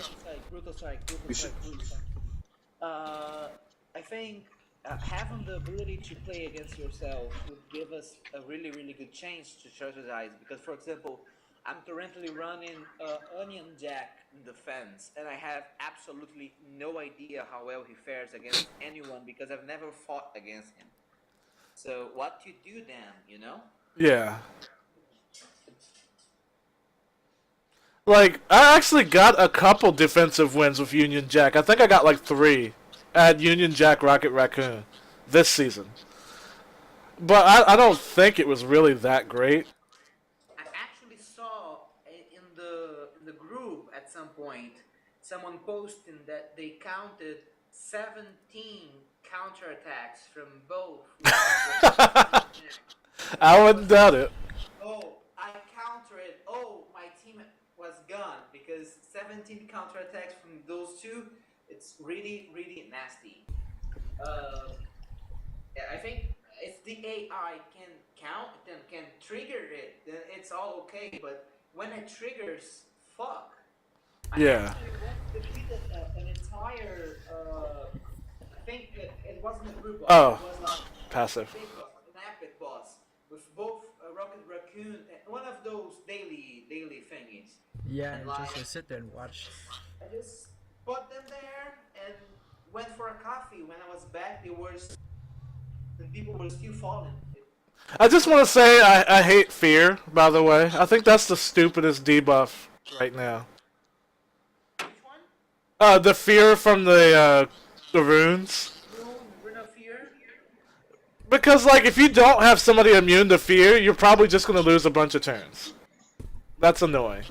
Brutal strike, brutal We strike, should- brutal strike. I think having the ability to play against yourself would give us a really, really good chance to strategize. Because, for example, I'm currently running Onion Jack in defense, and I have absolutely no idea how well he fares against anyone because I've never fought against him. So, what to do then, you know? Yeah. Like, I actually got a couple defensive wins with Union Jack. I think I got like 3 at Union Jack Rocket Raccoon this season. But I don't think it was really that great. I actually saw in the group at some point someone posting that they counted 17 counterattacks from both. I wouldn't doubt it. Oh, I countered. Oh, my team was gone because 17 counterattacks from those two. It's really, really nasty. Uh, yeah, I think if the AI can count and can trigger it, then it's all okay. But when it triggers, fuck. I Yeah. actually once defeated an entire. I think it wasn't a group boss. Oh. It was like Passive. a big boss, an epic boss with both Rocket Raccoon and one of those daily thingies. Yeah, And and like- just sit there and watch. I just put them there and went for a coffee. When I was back, and people were still falling. I just want to say I hate fear, by the way. I think that's the stupidest debuff right now. Which one? The fear from the runes. Rune of Fear? Because, like, if you don't have somebody immune to fear, you're probably just going to lose a bunch of turns. That's annoying.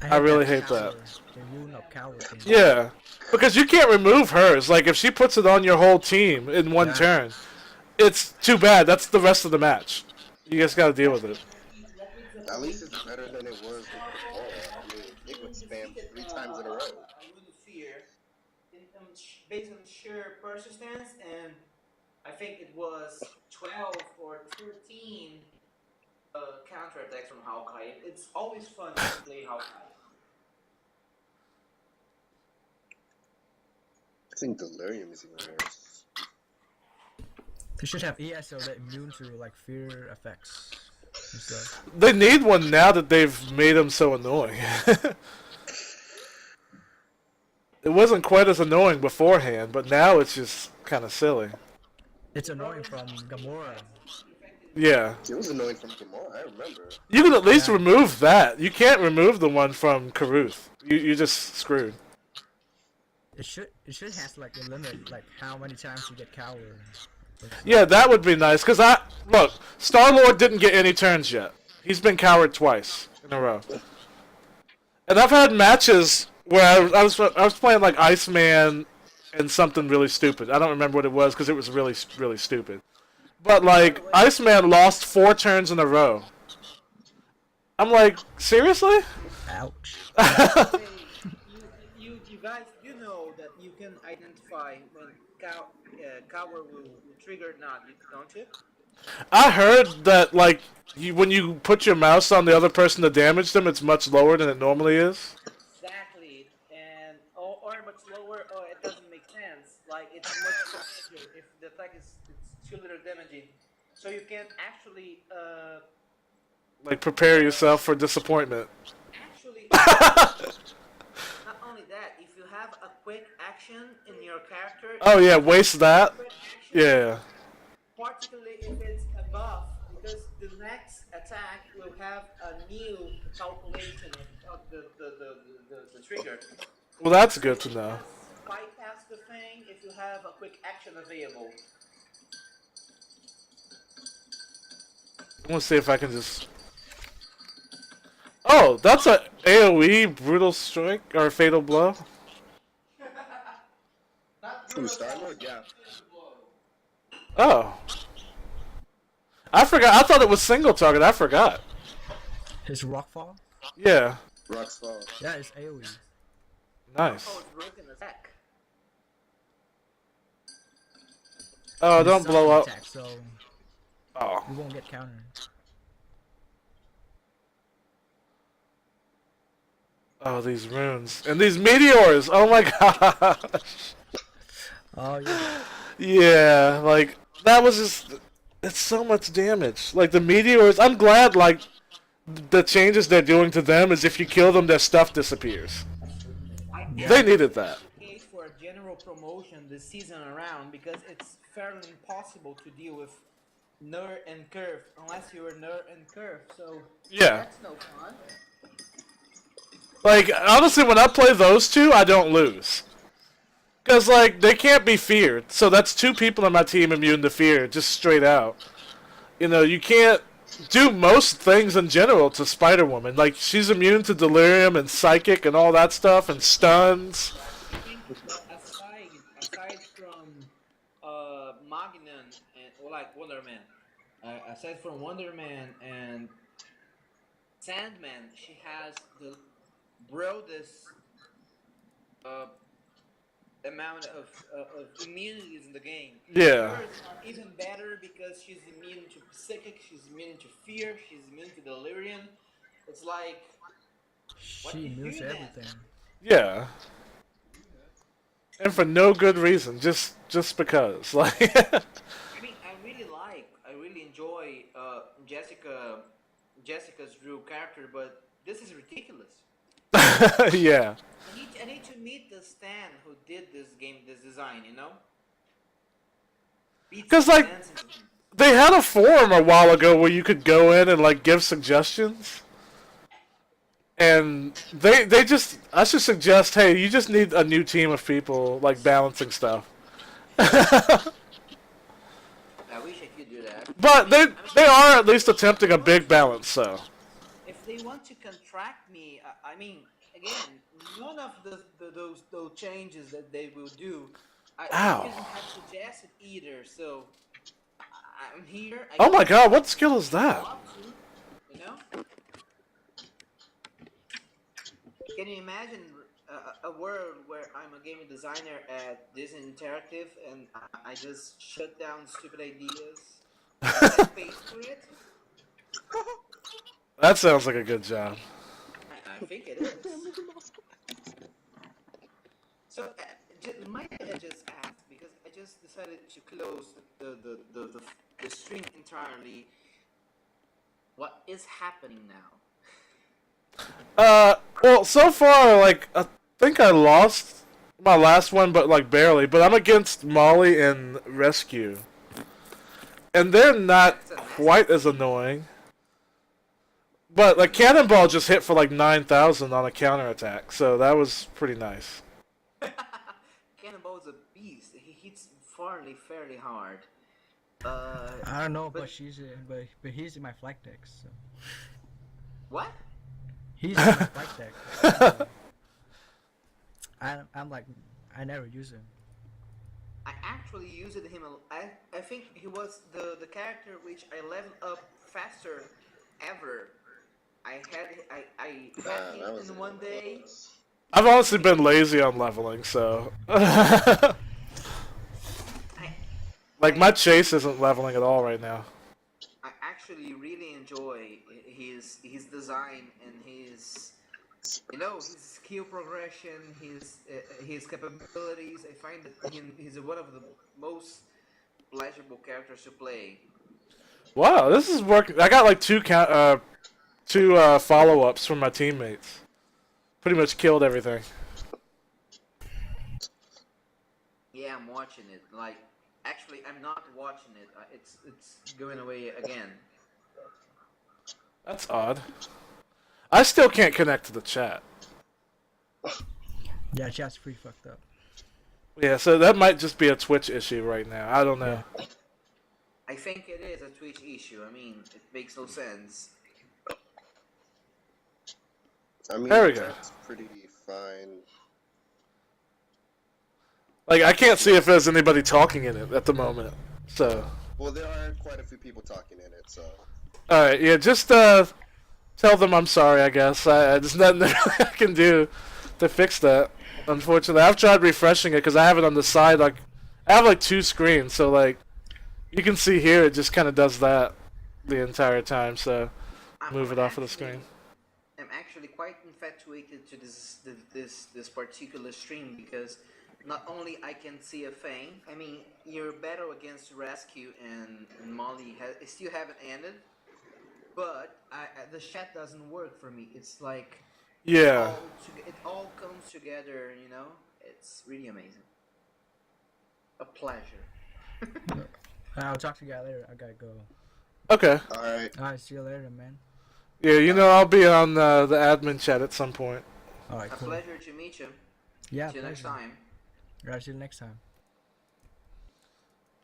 I really hate that. The rune of coward thing. Yeah. Because you can't remove hers. Like, if she puts it on your whole team in one Yeah. turn, it's too bad. That's the rest of the match. You guys got to deal with it. At least it's better than it was before. I mean, it would spam 3 times in a row. Rune of Fear based on sheer persistence, and I think it was 12 or 13 counterattacks from Hawkeye. It's always fun to play Hawkeye. I think Delirium is even worse. You should have ESO that immune to like fear effects and stuff. They need one now that they've made them so annoying. It wasn't quite as annoying beforehand, but now it's just kind of silly. It's annoying from Gamora. Yeah. It was annoying from Gamora, I remember. You can at least Yeah. remove that. You can't remove the one from Karuth. You're just screwed. It should has like a limit, like how many times you get coward. Yeah, that would be nice. Cause look, Star-Lord didn't get any turns yet. He's been coward twice in a row. And I've had matches where I was playing like Iceman and something really stupid. I don't remember what it was because it was really really stupid. But like Iceman lost 4 turns in a row. I'm like, seriously? Ouch. Hey, you guys do know that you can identify when cover will trigger or not, don't you? I heard that like when you put your mouse on the other person to damage them, it's much lower than it normally is. Exactly, and or much lower, or it doesn't make sense. Like it's much bigger if the attack is it's too little damaging, so you can actually Like prepare yourself for disappointment. actually not only that, if you have a quick action in your character, Oh yeah, waste that. quick action, Yeah. particularly if it's a buff, because the next attack will have a new calculation of the trigger. Well, that's So good you to can know. just bypass the thing if you have a quick action available. I'm gonna see if I can just. Oh, that's a AOE brutal strike or fatal blow. Not Ooh, brutal Star damage, Lord, yeah. blow. Oh, I forgot. I thought it was single target. I forgot. His rockfall. Yeah, Rock's Fall. Yeah, it's AOE. nice. Oh, it's broken attack. Oh, And don't it's blow up. attack, so Oh, we won't get countered. oh, these runes and these meteors. Oh my gosh. Oh yeah. Yeah, like that was just. It's so much damage. Like the meteors. I'm glad. Like the changes they're doing to them is if you kill them, their stuff disappears. I They needed that. advocate for a general promotion this season around because it's fairly impossible to deal with Nur and Curve unless you're Nur and Curve. So Yeah. that's no fun. Like, honestly, when I play those two, I don't lose. Because, like, they can't be feared. So that's two people on my team immune to fear, just straight out. You know, you can't do most things in general to Spider-Woman. Like, she's immune to delirium and psychic and all that stuff, and stuns. I think that aside from Magnan and or like Wonder Man, aside from Wonder Man and Sandman, she has the broadest uh, amount of immunities in the game. Yeah. Hers are even better because she's immune to psychic, she's immune to fear, she's immune to delirium. It's like what She do you immune do to then? everything. Yeah. And for no good reason, just because. Like, I mean, I really enjoy Jessica's Drew character, but this is ridiculous. yeah. I need to meet the Stan who did this game, this design, you know? Beats 'Cause, like, sense into him. They had a forum a while ago where you could go in and, like, give suggestions. And they just, I should suggest, hey, you just need a new team of people, like, balancing stuff. I wish I could do that. But I mean, they are at least attempting a big balance, so. if they want to contract me, I mean, again, none of those changes that they will do, I Ow. didn't have suggested either. So I'm here. Oh my god, what skill is that? You know? Can you imagine a world where I'm a game designer at Disney Interactive and I just shut down stupid ideas and pay for it? That sounds like a good job. I think it is. So, might I just ask, because I just decided to close the stream entirely, what is happening now? Well, so far, like, I think I lost my last one, but, like, barely. But I'm against Molly and Rescue. And they're not quite as annoying. But, like, Cannonball just hit for, like, 9,000 on a counterattack, so that was pretty nice. Cannonball's a beast. He hits fairly hard. I don't know, but- but she's but he's in my flag deck. So. What? He's in my flag deck. I'm like, I never use him. I actually used him. I think he was the character which I leveled up faster ever. I got That him was in one day. I've honestly been lazy on leveling, so. Like my chase isn't leveling at all right now. I actually really enjoy his design and his his skill progression, his capabilities. I find that he's one of the most pleasurable characters to play. Wow, this is working. I got like two follow-ups from my teammates. Pretty much killed everything. Yeah, I'm watching it. Like, actually, I'm not watching it. It's going away again. That's odd. I still can't connect to the chat. Yeah, chat's pretty fucked up. Yeah, so that might just be a Twitch issue right now. I don't know. I think it is a Twitch issue. I mean, it makes no sense. I mean, There we go. that's pretty fine. Like, I can't see if there's anybody talking in it at the moment. So, Well, there are quite a few people talking in it, so. alright, yeah, just tell them I'm sorry, I guess. There's nothing I can do to fix that. Unfortunately, I've tried refreshing it because I have it on the side. Like, I have like two screens, so like, you can see here it just kind of does that the entire time. So, move it off of the screen. I'm actually quite infatuated to this particular stream because not only I can see a thing. I mean, your battle against Rescue and Molly still haven't ended, but the chat doesn't work for me. It's like Yeah. it all comes together. It's really amazing. A pleasure. I'll talk to you guys later. I gotta go. Okay. Alright. Alright, see you later, man. Yeah, I'll be on the admin chat at some point. Alright, A cool. pleasure to meet you. Yeah, See you next pleasure. time. Alright, see you next time.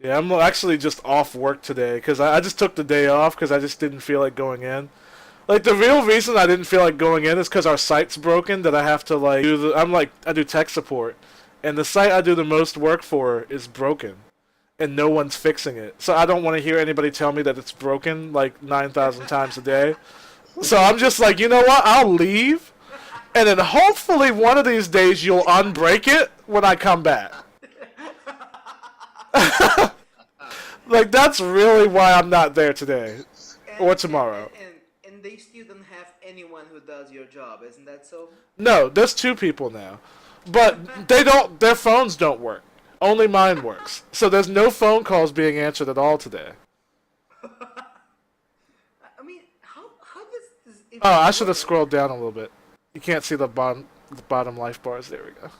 Yeah, I'm actually just off work today because I just took the day off because I just didn't feel like going in. Like, the real reason I didn't feel like going in is because our site's broken that I have to, like, I do tech support. And the site I do the most work for is broken. And no one's fixing it. So I don't want to hear anybody tell me that it's broken, like, 9,000 times a day. So I'm just like, you know what? I'll leave. And then hopefully one of these days you'll unbreak it when I come back. Like, that's really why I'm not there today. Or tomorrow. And they still don't have anyone who does your job, isn't that so? No, there's two people now. But their phones don't work. Only mine works. So there's no phone calls being answered at all today. I mean, how does this even Oh, I should have work? scrolled down a little bit. You can't see the bottom life bars. There we go.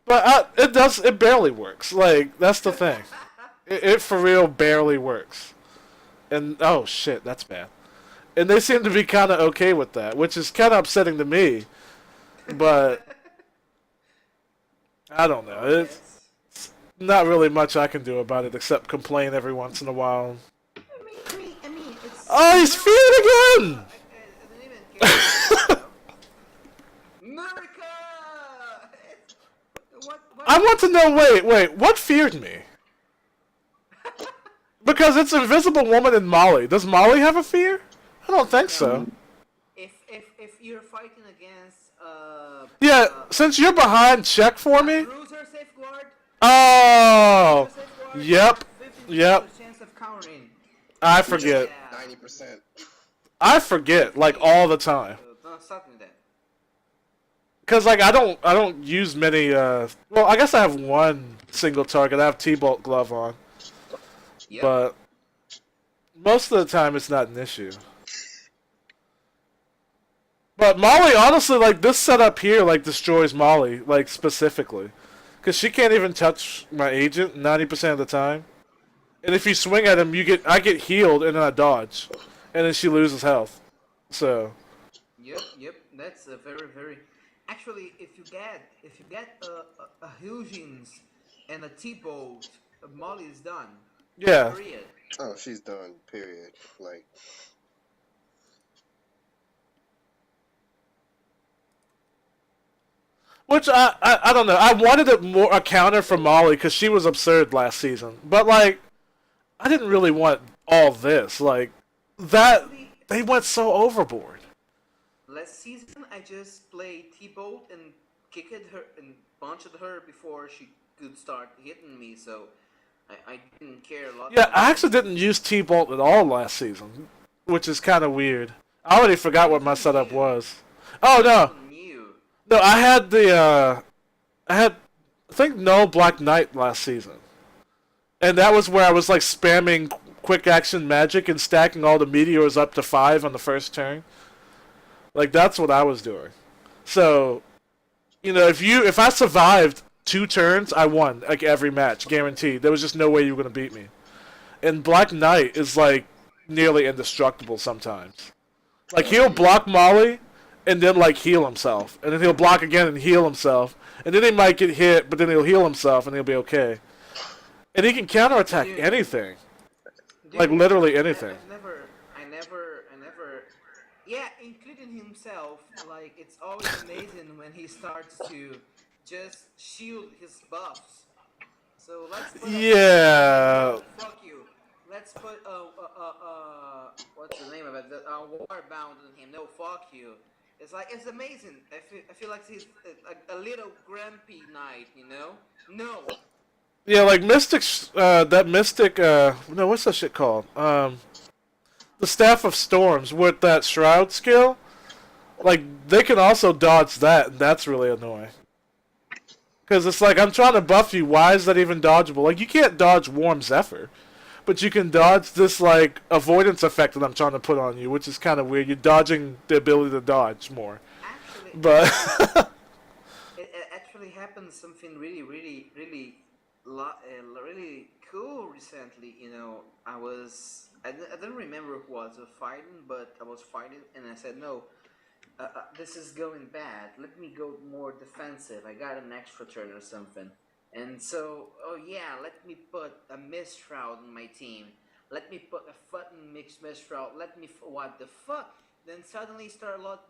But it barely works. Like, that's the thing. It for real barely works. And, oh shit, that's bad. And they seem to be kind of okay with that, which is kind of upsetting to me. But, I don't know. It's not really much I can do about it except complain every once in a while. I mean, it's. Oh, he's feared again! I don't even care. America! What? I want to know, wait, what feared me? Because it's Invisible Woman and Molly. Does Molly have a fear? I don't think so. If you're fighting against Yeah, since you're behind, check for me. Bruiser Safeguard. Oh! Bruiser Safeguard, Yep. 50% Yep. chance of countering. I forget. Yeah. 90%. I forget, like, all the time. Something that. Cause like I don't use many. Well, I guess I have one single target. I have T-Bolt glove on, Yep. but most of the time it's not an issue. But Molly, honestly, like this setup here, like destroys Molly, like specifically, cause she can't even touch my agent 90% of the time. And if you swing at him, I get healed and then I dodge, and then she loses health. So. Yep. That's a very. Actually, if you get a Huygens and a T-Bolt, Molly is done. Yeah. Period. Oh, she's done, period. Like, Which I don't know. I wanted a counter from Molly because she was absurd last season. But like, I didn't really want all this. Like that they went so overboard. Last season, I just played T-Bolt and kicked her and punched her before she could start hitting me. So I didn't care a lot Yeah, about I it. actually didn't use T-Bolt at all last season, which is kind of weird. I already forgot It what was my so setup new. was. Oh It was no, so new. no, I had I had, I think no Black Knight last season, and that was where I was like spamming quick action magic and stacking all the meteors up to 5 on the first turn. Like that's what I was doing. So if I survived 2 turns, I won like every match, guaranteed. There was just no way you were gonna beat me. And Black Knight is like nearly indestructible sometimes. Like he'll block Molly and then like heal himself. And then he'll block again and heal himself. And then he might get hit, but then he'll heal himself and he'll be okay. And he can counterattack Dude, anything. Like dude, literally anything. I never. Yeah, including himself. Like it's always amazing when he starts to just shield his buffs. So let's put a fire on him. Yeah. No, fuck you. Let's put what's the name of it? The water bound on him. No, fuck you. It's like it's amazing. I feel like he's like a little grumpy knight, you know? No. Yeah, like Mystic, that Mystic, no, what's that shit called? The Staff of Storms with that Shroud skill, like, they can also dodge that, and that's really annoying. Because it's like, I'm trying to buff you, why is that even dodgeable? Like, you can't dodge Warm Zephyr, but you can dodge this, like, avoidance effect that I'm trying to put on you, which is kind of weird. You're dodging the ability to dodge more. Actually, But, it actually happened something really cool recently. You know, I don't remember who was fighting, but I was fighting, and I said no. This is going bad. Let me go more defensive. I got an extra turn or something. And so, oh yeah, let me put a Mist Shroud on my team. Let me put a fucking Mist Shroud. What the fuck? Then suddenly start a lot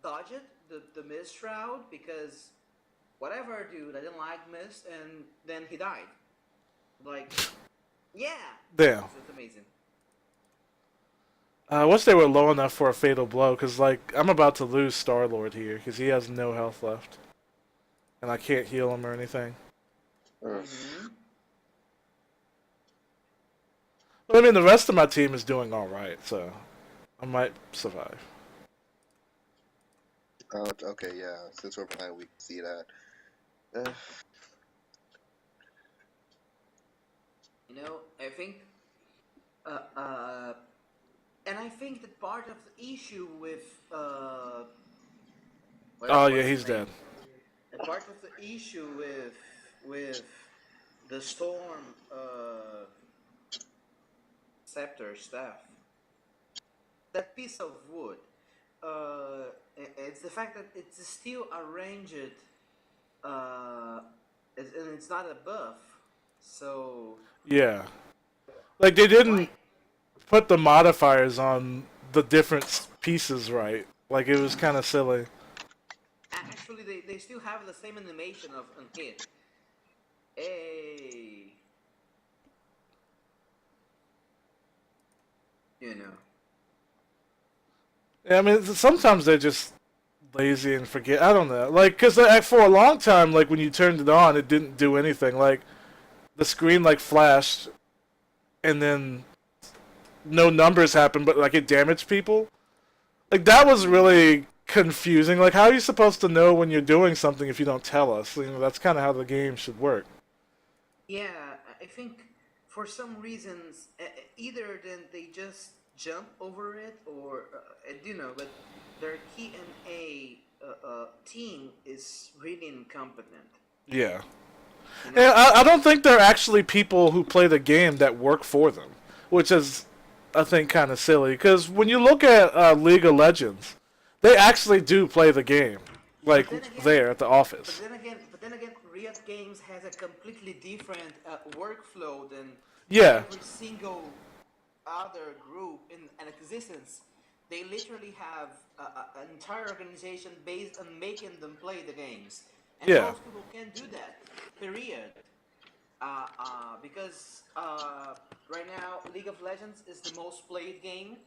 dodge it, the Mist Shroud, because whatever, dude, I didn't like Mist, and then he died. Like, yeah, damn. it's amazing. I wish they were low enough for a fatal blow, because, like, I'm about to lose Star-Lord here, because he has no health left. And I can't heal him or anything. Mm-hmm. But, I mean, the rest of my team is doing alright, so I might survive. Oh, okay, yeah. Since we're playing, we can see that. Uh, You know, I think, and I think that part of the issue with, Oh, yeah, what's he's his name? dead. A part of the issue with the storm scepter staff, that piece of wood, it's the fact that it's still arranged, uh, and it's not a buff. So Yeah. Like, they didn't why? put the modifiers on the different pieces right. Like, it was kind of silly. Actually, they still have the same animation of on hit. Hey, you know. Yeah, I mean, sometimes they're just lazy and forget. I don't know. Like, because for a long time, like, when you turned it on, it didn't do anything. Like, the screen, like, flashed, and then no numbers happened, but, like, it damaged people. Like, that was really confusing. Like, how are you supposed to know when you're doing something if you don't tell us? You know, that's kind of how the game should work. Yeah, I think for some reasons, either then they just jump over it, or you know, but their key and A team is really incompetent. Yeah. You And know, I don't think there are actually people who play the game that work for them, which is, I think, kind of silly. Because when you look at League of Legends, they actually do play the game, like but then again, there at the office. but then again, Riot Games has a completely different workflow than Yeah, every single other group in existence. They literally have an entire organization based on making them play the games, and yeah, most people can't do that. Period. Because right now, League of Legends is the most played game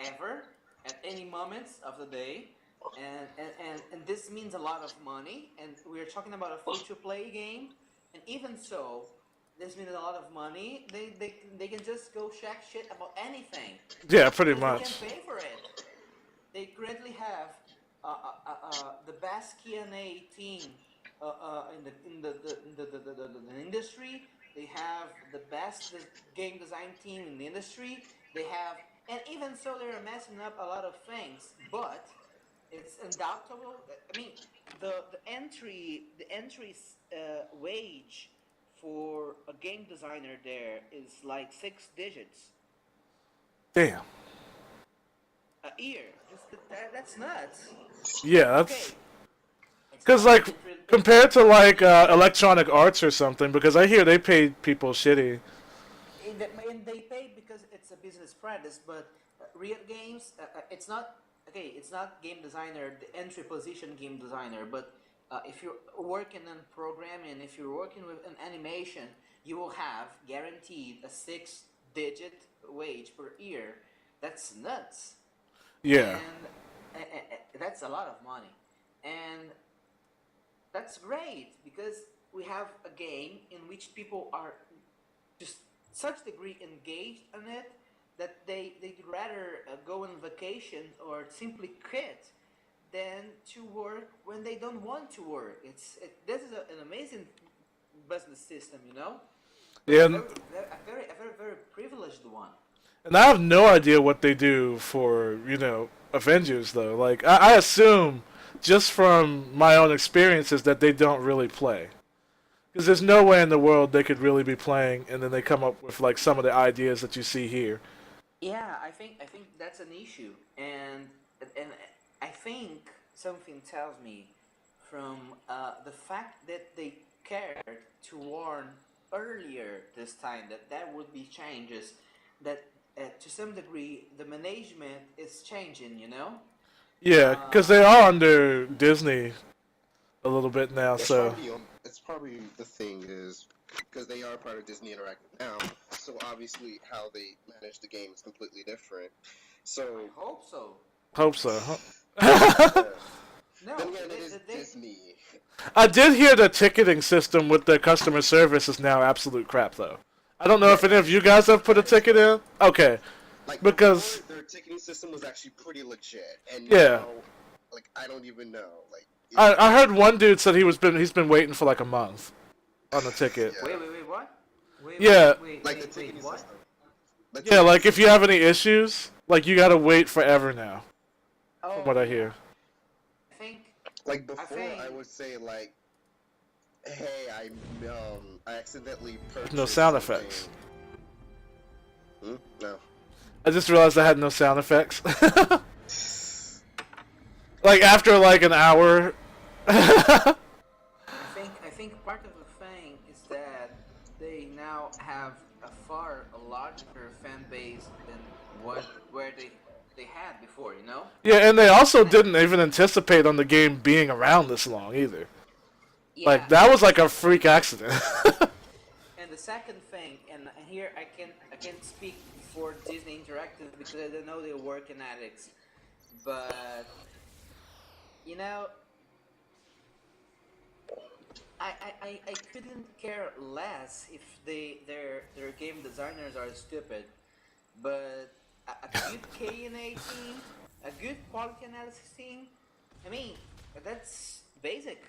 ever at any moment of the day. And this means a lot of money, and we're talking about a free to play game. And even so, this means a lot of money. They can just go check shit about anything Yeah, pretty because they can much. pay for it. They currently have the best Q&A team in the industry. They have the best game design team in the industry. They have, and even so, they're messing up a lot of things. But it's undoubtable. I mean, the entry wage for a game designer there is like 6 digits Damn. a year. That's nuts. Yeah, Okay, that's it's because not like entry. compared to like Electronic Arts or something, because I hear they pay people shitty. And they pay because it's a business practice, but Riot Games, it's not okay. It's not game designer, the entry position game designer, but if you're working in programming, if you're working with an animation, you will have guaranteed a 6 digit wage per year. That's nuts, Yeah. and that's a lot of money, and that's great because we have a game in which people are just such degree engaged in it that they'd rather go on vacation or simply quit than to work when they don't want to work. This is an amazing business system, but Yeah, a very privileged one. and I have no idea what they do for, Avengers, though. Like, I assume, just from my own experiences, that they don't really play. Because there's no way in the world they could really be playing, and then they come up with, like, some of the ideas that you see here. Yeah, I think that's an issue, and I think something tells me from the fact that they cared to warn earlier this time that there would be changes, that to some degree the management is changing. Yeah, because they Uh, are under Disney a little bit now, It's so... probably it's probably the thing is because they are part of Disney Interactive now, so obviously how they manage the game is completely different. I So hope so. Hope so. yeah. Huh? No, Then again, it they, is they, Disney. I did hear the ticketing system with their customer service is now absolute crap, though. I don't know Yeah, if any of you guys have put a that is ticket in. Okay, like because before their ticketing system was actually pretty legit, and yeah, now like I don't even know like I heard one dude said he's been waiting for like a month on a ticket. wait, yeah, wait, wait, what? Wait, wait, Yeah, wait, like the wait, wait, ticketing what? system. The yeah, ticketing like if you system. have any issues, like you gotta wait forever now, from what Oh I yeah, hear. I think, Like I before, think, I would say like, "Hey, I accidentally No purchased sound something." effects. No. I just realized I had no sound effects. Like after like an hour. I think part of the thing is that they now have a far larger fan base than where they had before. Yeah, and they also And didn't even anticipate on the game being around this long either. yeah, Like that was like a freak accident. and the second thing, and here I can't speak for Disney Interactive because I don't know their working ethics, but you know I couldn't care less if their game designers are stupid, but a good K&A team, a good quality analysis team, I mean, that's basic.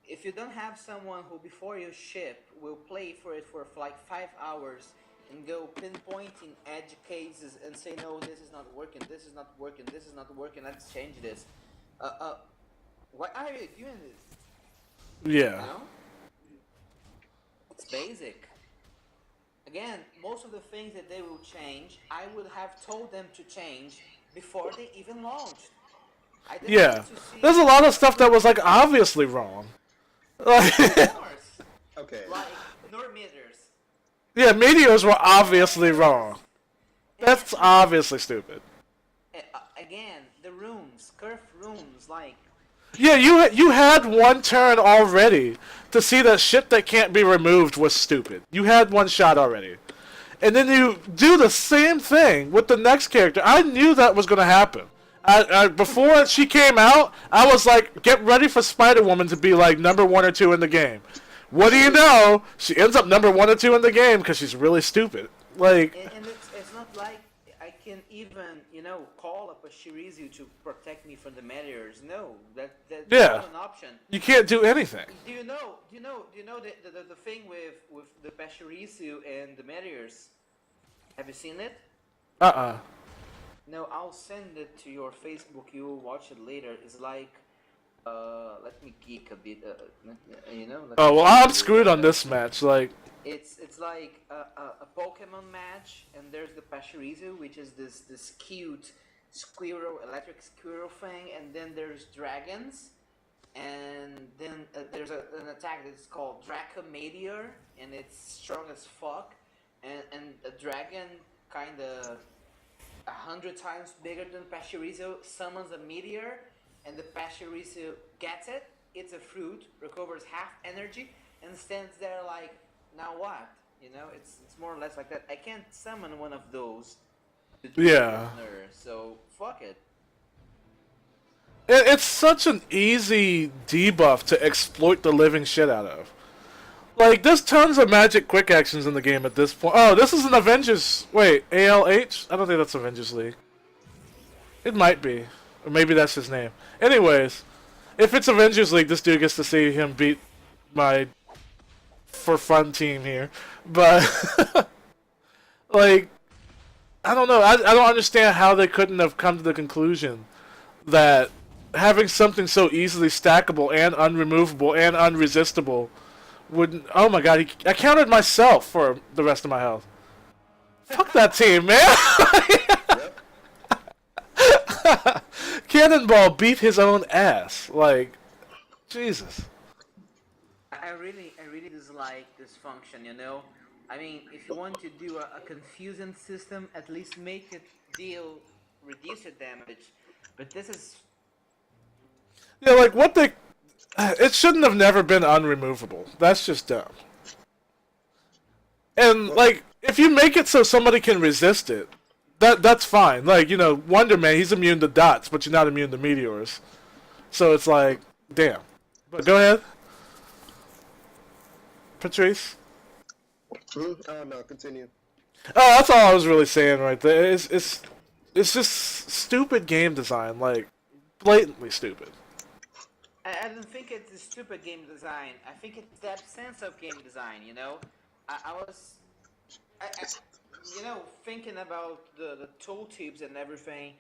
If you don't have someone who before you ship will play for it for like 5 hours and go pinpointing edge cases and say no, this is not working, this is not working, this is not working, let's change this. Uh, uh, why are you doing this? You Yeah. know, it's basic. Again, most of the things that they will change, I would have told them to change before they even launched. I didn't Yeah. need to There's a see lot of a stuff that was like proof. obviously wrong. Like, Of course, Okay. like normeters. yeah, meteors were obviously wrong. Normeters. That's obviously stupid. Again, the rooms, curved rooms, like Yeah, you had one turn already to see that shit that can't be removed was stupid. You had one shot already. And then you do the same thing with the next character. I knew that was going to happen. Before she came out, I was like, get ready for Spider-Woman to be like number 1 or 2 in the game. What do you know? She ends up number 1 or 2 in the game because she's really stupid. Like, And it's not like I can even, call up a Shirizu to protect me from the meteors. No, that's Yeah. not an option. you can't do anything. Do you know the thing with the Pachirisu and the meteors? Have you seen it? Uh-uh. No, I'll send it to your Facebook. You will watch it later. It's like, let me geek a bit. Let Oh, me well, geek a I'm bit. screwed on this match. Like, It's like a Pokemon match, and there's the Pachirisu, which is this cute squirrel, electric squirrel thing, and then there's dragons, and then there's an attack that's called Draco Meteor, and it's strong as fuck, and a dragon kind of 100 times bigger than Pachirisu summons a meteor, and the Pachirisu gets it, eats a fruit, recovers half energy, and stands there like, now what? It's more or less like that. I can't summon one of those to do Yeah. her, so fuck it. it's such an easy debuff to exploit the living shit out of. Like, there's tons of magic quick actions in the game at this point. Oh, this is an Avengers... Wait, ALH? I don't think that's Avengers League. It might be. Or maybe that's his name. Anyways, if it's Avengers League, this dude gets to see him beat my for fun team here. But, like, I don't know. I don't understand how they couldn't have come to the conclusion that having something so easily stackable and unremovable and unresistible wouldn't... Oh my god, I countered myself for the rest of my health. Fuck that team, man! Cannonball beat his own ass. Like, Jesus. I really dislike this function, I mean, if you want to do a confusing system, at least make it deal reduced damage. But this is... Yeah, like, what they... It shouldn't have never been unremovable. That's just dumb. And, like, if you make it so somebody can resist it, that's fine. Like, Wonder Man, he's immune to dots, but you're not immune to meteors. So it's like, damn. But go ahead. Patrice? Oh, no, continue. Oh, that's all I was really saying right there. It's just stupid game design. Like, blatantly stupid. I don't think it's a stupid game design. I think it's the absence of game design, I was... thinking about the tooltips and everything,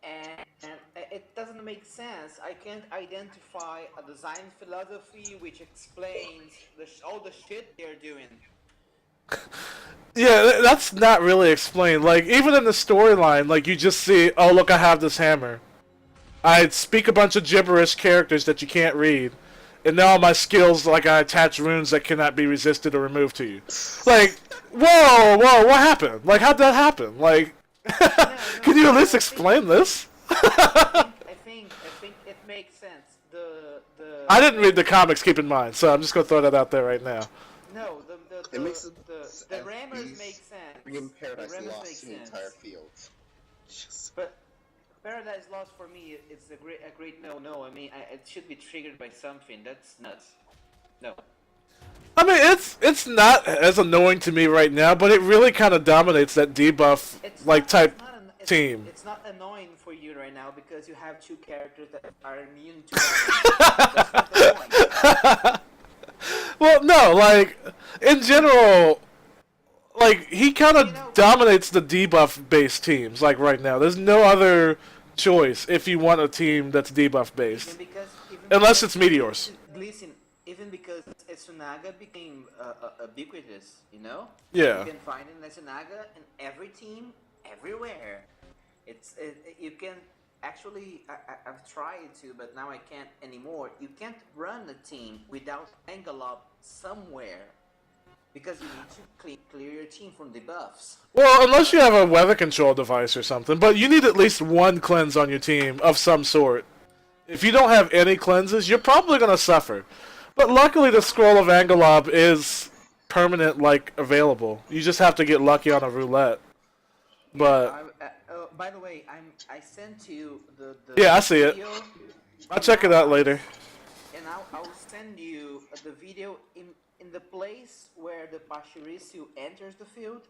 and it doesn't make sense. I can't identify a design philosophy which explains all the shit they're doing. Yeah, that's not really explained. Like, even in the storyline, like, you just see, oh, look, I have this hammer. I speak a bunch of gibberish characters that you can't read, and now my skills, like, I attach runes that cannot be resisted or removed to you. Like, whoa, what happened? Like, how'd that happen? Like, can you at least explain this? I think it makes sense. I didn't read the comics, keep in mind, so I'm just gonna throw that out there right now. No, It makes the rammers make sense. Bringing Paradise The rammers Lost make to the sense. entire field. But Paradise Lost for me, it's a great no. I mean, it should be triggered by something. That's nuts. No. I mean, it's not as annoying to me right now, but it really kind of dominates that debuff team. It's not annoying for you right now because you have two characters that are immune to that. That's not annoying. Well, no, like, in general, like, he kind of dominates the debuff-based teams, like, right now. There's no other choice if you want a team that's debuff-based. Unless it's Meteors. Listen, even because Etsunaga became ubiquitous, Yeah. You can find in Etsunaga in every team, everywhere. You can... Actually, I've tried to, but now I can't anymore. You can't run a team without Angelob somewhere. Because you need to clear your team from debuffs. Well, unless you have a weather control device or something, but you need at least one cleanse on your team of some sort. If you don't have any cleanses, you're probably going to suffer. But luckily the Scroll of Angelob is permanent, like, available. You just have to get lucky on a roulette. But... by the way, I sent you the yeah, I see it. video, I'll check it out later. And I'll send you the video in the place where the Pachirisu enters the field.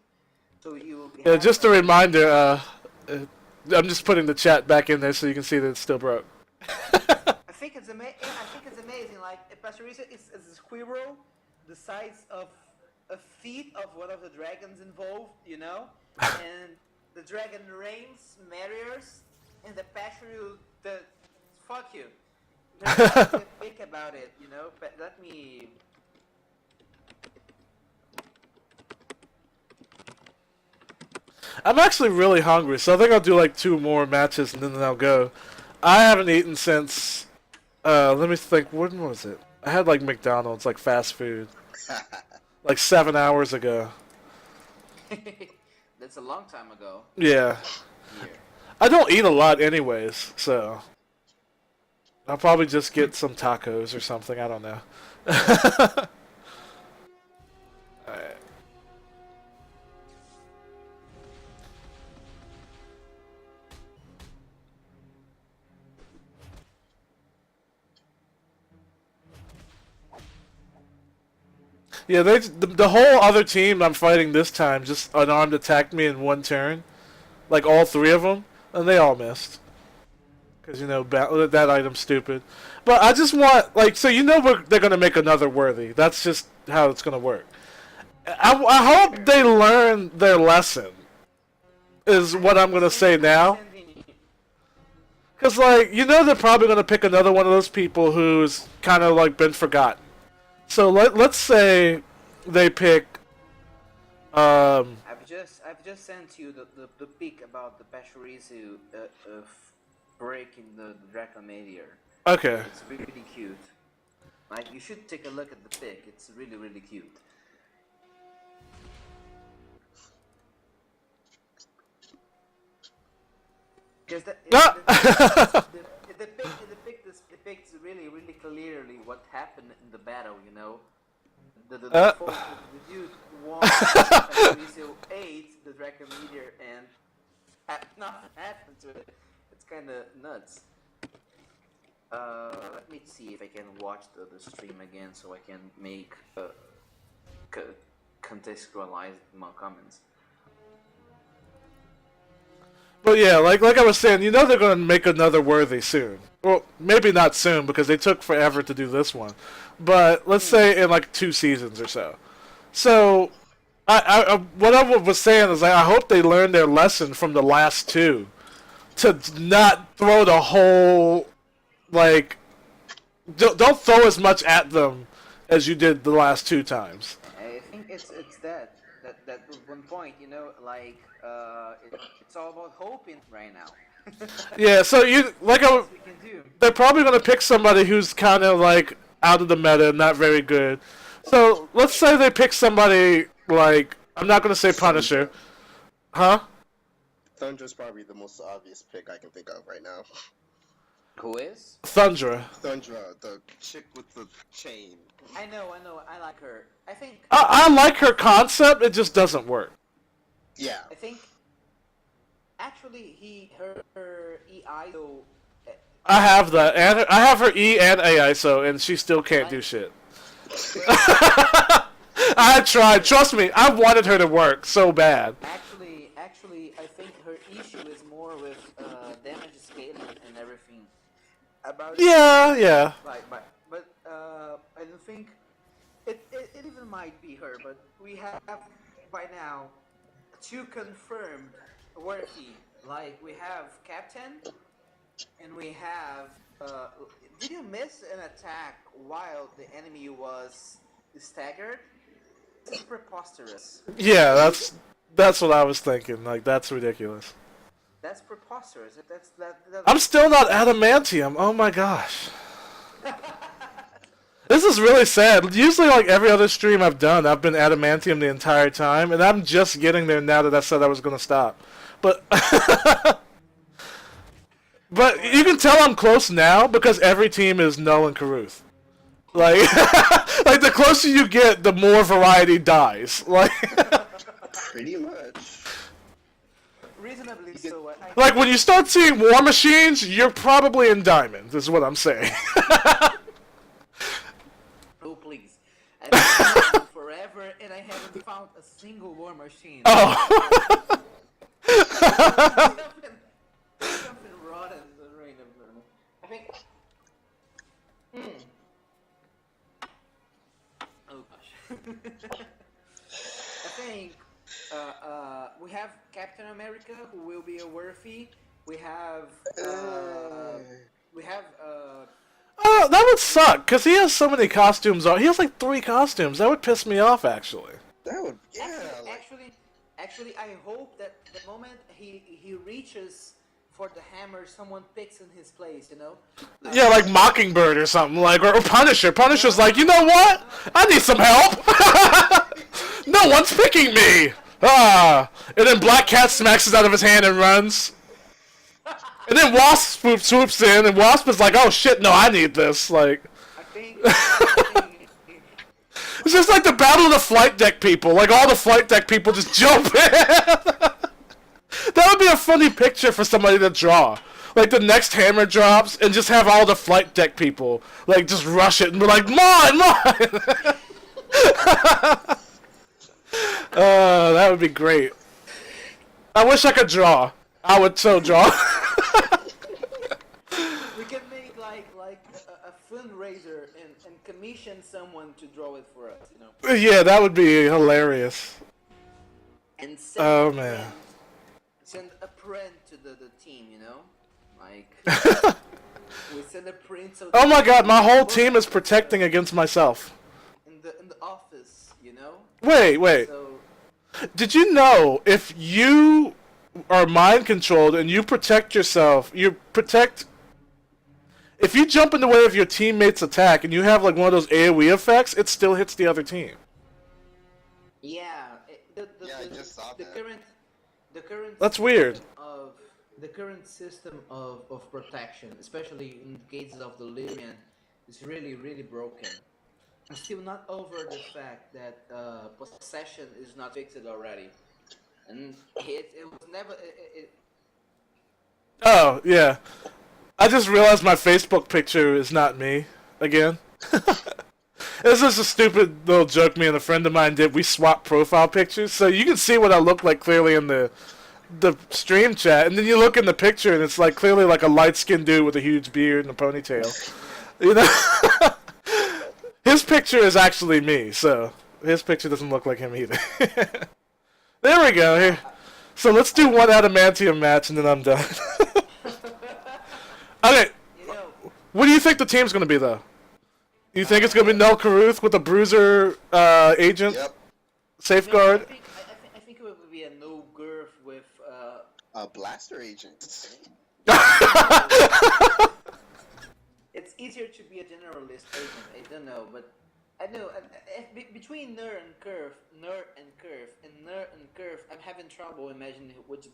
So you Yeah, have just a reminder. I'm just putting the chat back in there so you can see that it's still broke. I think it's amazing. Like a Pachirisu is a squirrel the size of a feet of one of the dragons involved, you know, and the dragon reigns Marius, and the Pachirisu the fuck you. There's nothing big about it, you know. But let me. I'm actually really hungry, so I think I'll do like 2 more matches and then I'll go. I haven't eaten since. Let me think. When was it? I had like McDonald's, like fast food, like 7 hours ago. That's a long time ago. Yeah. Here. I don't eat a lot anyways, so I'll probably just get some tacos or something. I don't know. Alright. Yeah, the whole other team I'm fighting this time just unarmed attacked me in one turn, like all 3 of them, and they all missed. Because, you know, that item's stupid. But I just want, like, so you know they're going to make another worthy. That's just how it's going to work. I hope they learn their lesson, is what I'm going to say now. Because, like, you know they're probably going to pick another one of those people who's kind of, like, been forgotten. So let's say they pick. I've just sent you the pic about the Pachirisu breaking the Dracomadier. Okay. It's really cute. Like you should take a look at the pic. It's really cute. Because the pic really clearly what happened in the battle. You know, the dude won. Pachirisu ate the Dracomadier and nothing happened to it. It's kind of nuts. Let me see if I can watch the stream again so I can make contextualize my comments. But yeah, like I was saying, you know they're going to make another worthy soon. Well, maybe not soon because they took forever to do this one. But let's say in like 2 seasons or so. So, what I was saying is like, I hope they learn their lesson from the last 2. To not throw the whole, like, don't throw as much at them as you did the last 2 times. I think it's that one point, you know, like it's all about hoping right now. Yeah, so you like they're probably gonna pick somebody who's kind of like out of the meta, not very good. So let's say they pick somebody like I'm not gonna say Punisher, huh? Thundra's probably the most obvious pick I can think of right now. Who is? Thundra, the chick with the chain. I know. I like her. I think. I like her concept. It just doesn't work. Yeah. I think. Actually, her EI though. I have that, and I have her E and AISO, and she still can't do shit. I tried. Trust me, I wanted her to work so bad. Actually, I think her issue is more with damage scaling and everything. Yeah. But I don't think it even might be her. But we have by now 2 confirmed worthy. Like we have Captain, and we have. Did you miss an attack while the enemy was staggered? It's preposterous. Yeah, that's what I was thinking. Like that's ridiculous. That's preposterous. I'm still not adamantium. Oh my gosh. This is really sad. Usually, like every other stream I've done, I've been adamantium the entire time, and I'm just getting there now that I said I was gonna stop. But but you can tell I'm close now because every team is Null and Karuth. Like like the closer you get, the more variety dies. Like Pretty much. Reasonably so. like when you start seeing War Machines, you're probably in Diamond. Is what I'm saying. Oh please. I found a single war machine. Oh. Something rotten in the rain of Vernon. I think. Oh gosh. I think we have Captain America, who will be a worthy. We have. We have. Oh, that would suck, because he has so many costumes on. He has like 3 costumes. That would piss me off, actually. That would, yeah. Actually, I hope that the moment he reaches for the hammer, someone picks in his place, you know? Yeah, like Mockingbird or something, like, or Punisher. Punisher's like, you know what? I need some help. No one's picking me. Ah, and then Black Cat smacks it out of his hand and runs. And then Wasp swoops in, and Wasp is like, oh shit, no, I need this. Like, I think it's just like the battle of the flight deck people. Like, all the flight deck people just jump in. That would be a funny picture for somebody to draw. Like, the next hammer drops, and just have all the flight deck people, like, just rush it, and be like, mine! That would be great. I wish I could draw. I would so draw. we can make like a fundraiser and commission someone to draw it for us, you know? Yeah, that would be hilarious. And send Oh, man. Send a print to the team, you know? Like we send a print so Oh my god, my whole team is protecting against myself. in the office, you know? Wait. So Did you know if you are mind controlled and you protect yourself, if you jump in the way of your teammate's attack and you have like one of those AoE effects, it still hits the other team. yeah, I just saw that. The current That's weird. The current system of protection, especially in the cases of the Lyrian, is really broken. I'm still not over the fact that possession is not fixed already, and it was never. Oh, yeah. I just realized my Facebook picture is not me again. This is a stupid little joke me and a friend of mine did. We swapped profile pictures, so you can see what I look like clearly in the stream chat, and then you look in the picture and it's like clearly like a light-skinned dude with a huge beard and a ponytail. You know? His picture is actually me, so his picture doesn't look like him either. There we go. Here. So let's do one adamantium match and then I'm done. Okay, You know, what do you think the team's going to be, though? You think it's going to be Null Caruth with a Bruiser agent? Yep. Safeguard? I think it would be a no girth with. A blaster agent. It's easier to be a generalist agent. I don't know, but I know between Nur and Curve, I'm having trouble imagining which.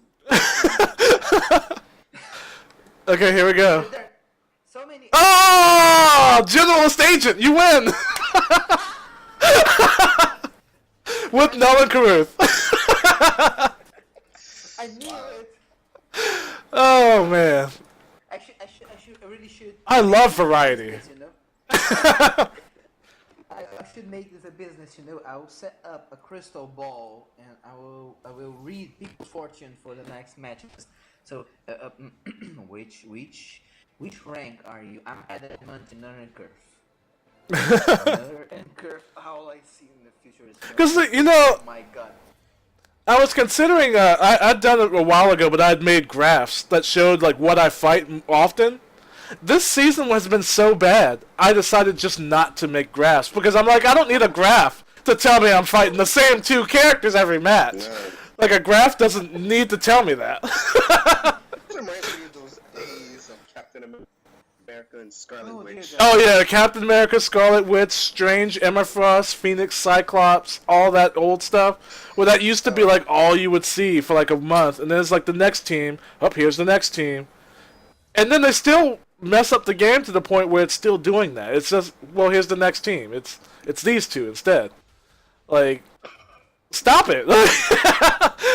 Okay, here we go. There are so many. Oh! Generalist agent! You win! With Null and Caruth. I knew it. Oh, man. I really should. I love variety. Business, you know? I should make this a business, you know. I will set up a crystal ball and I will read people's fortune for the next matches. So, which rank are you? I'm adamant in Nur and Curve. Nur and Curve. All I see in the future is. Because, you know, Oh my god. I was considering, I'd done it a while ago, but I'd made graphs that showed, like, what I fight often. This season has been so bad, I decided just not to make graphs, because I'm like, I don't need a graph to tell me I'm fighting the same 2 characters every match. Yeah. Like, a graph doesn't need to tell me that. It reminds me of those days of Captain America and Scarlet Oh, dear Witch. God. Oh yeah, Captain America, Scarlet Witch, Strange, Emma Frost, Phoenix, Cyclops, all that old stuff. Where that used to be like all you would see for like a month, and then it's like the next team. Oh, here's the next team, and then they still mess up the game to the point where it's still doing that. It's just, well, here's the next team. It's these 2 instead. Like, stop it!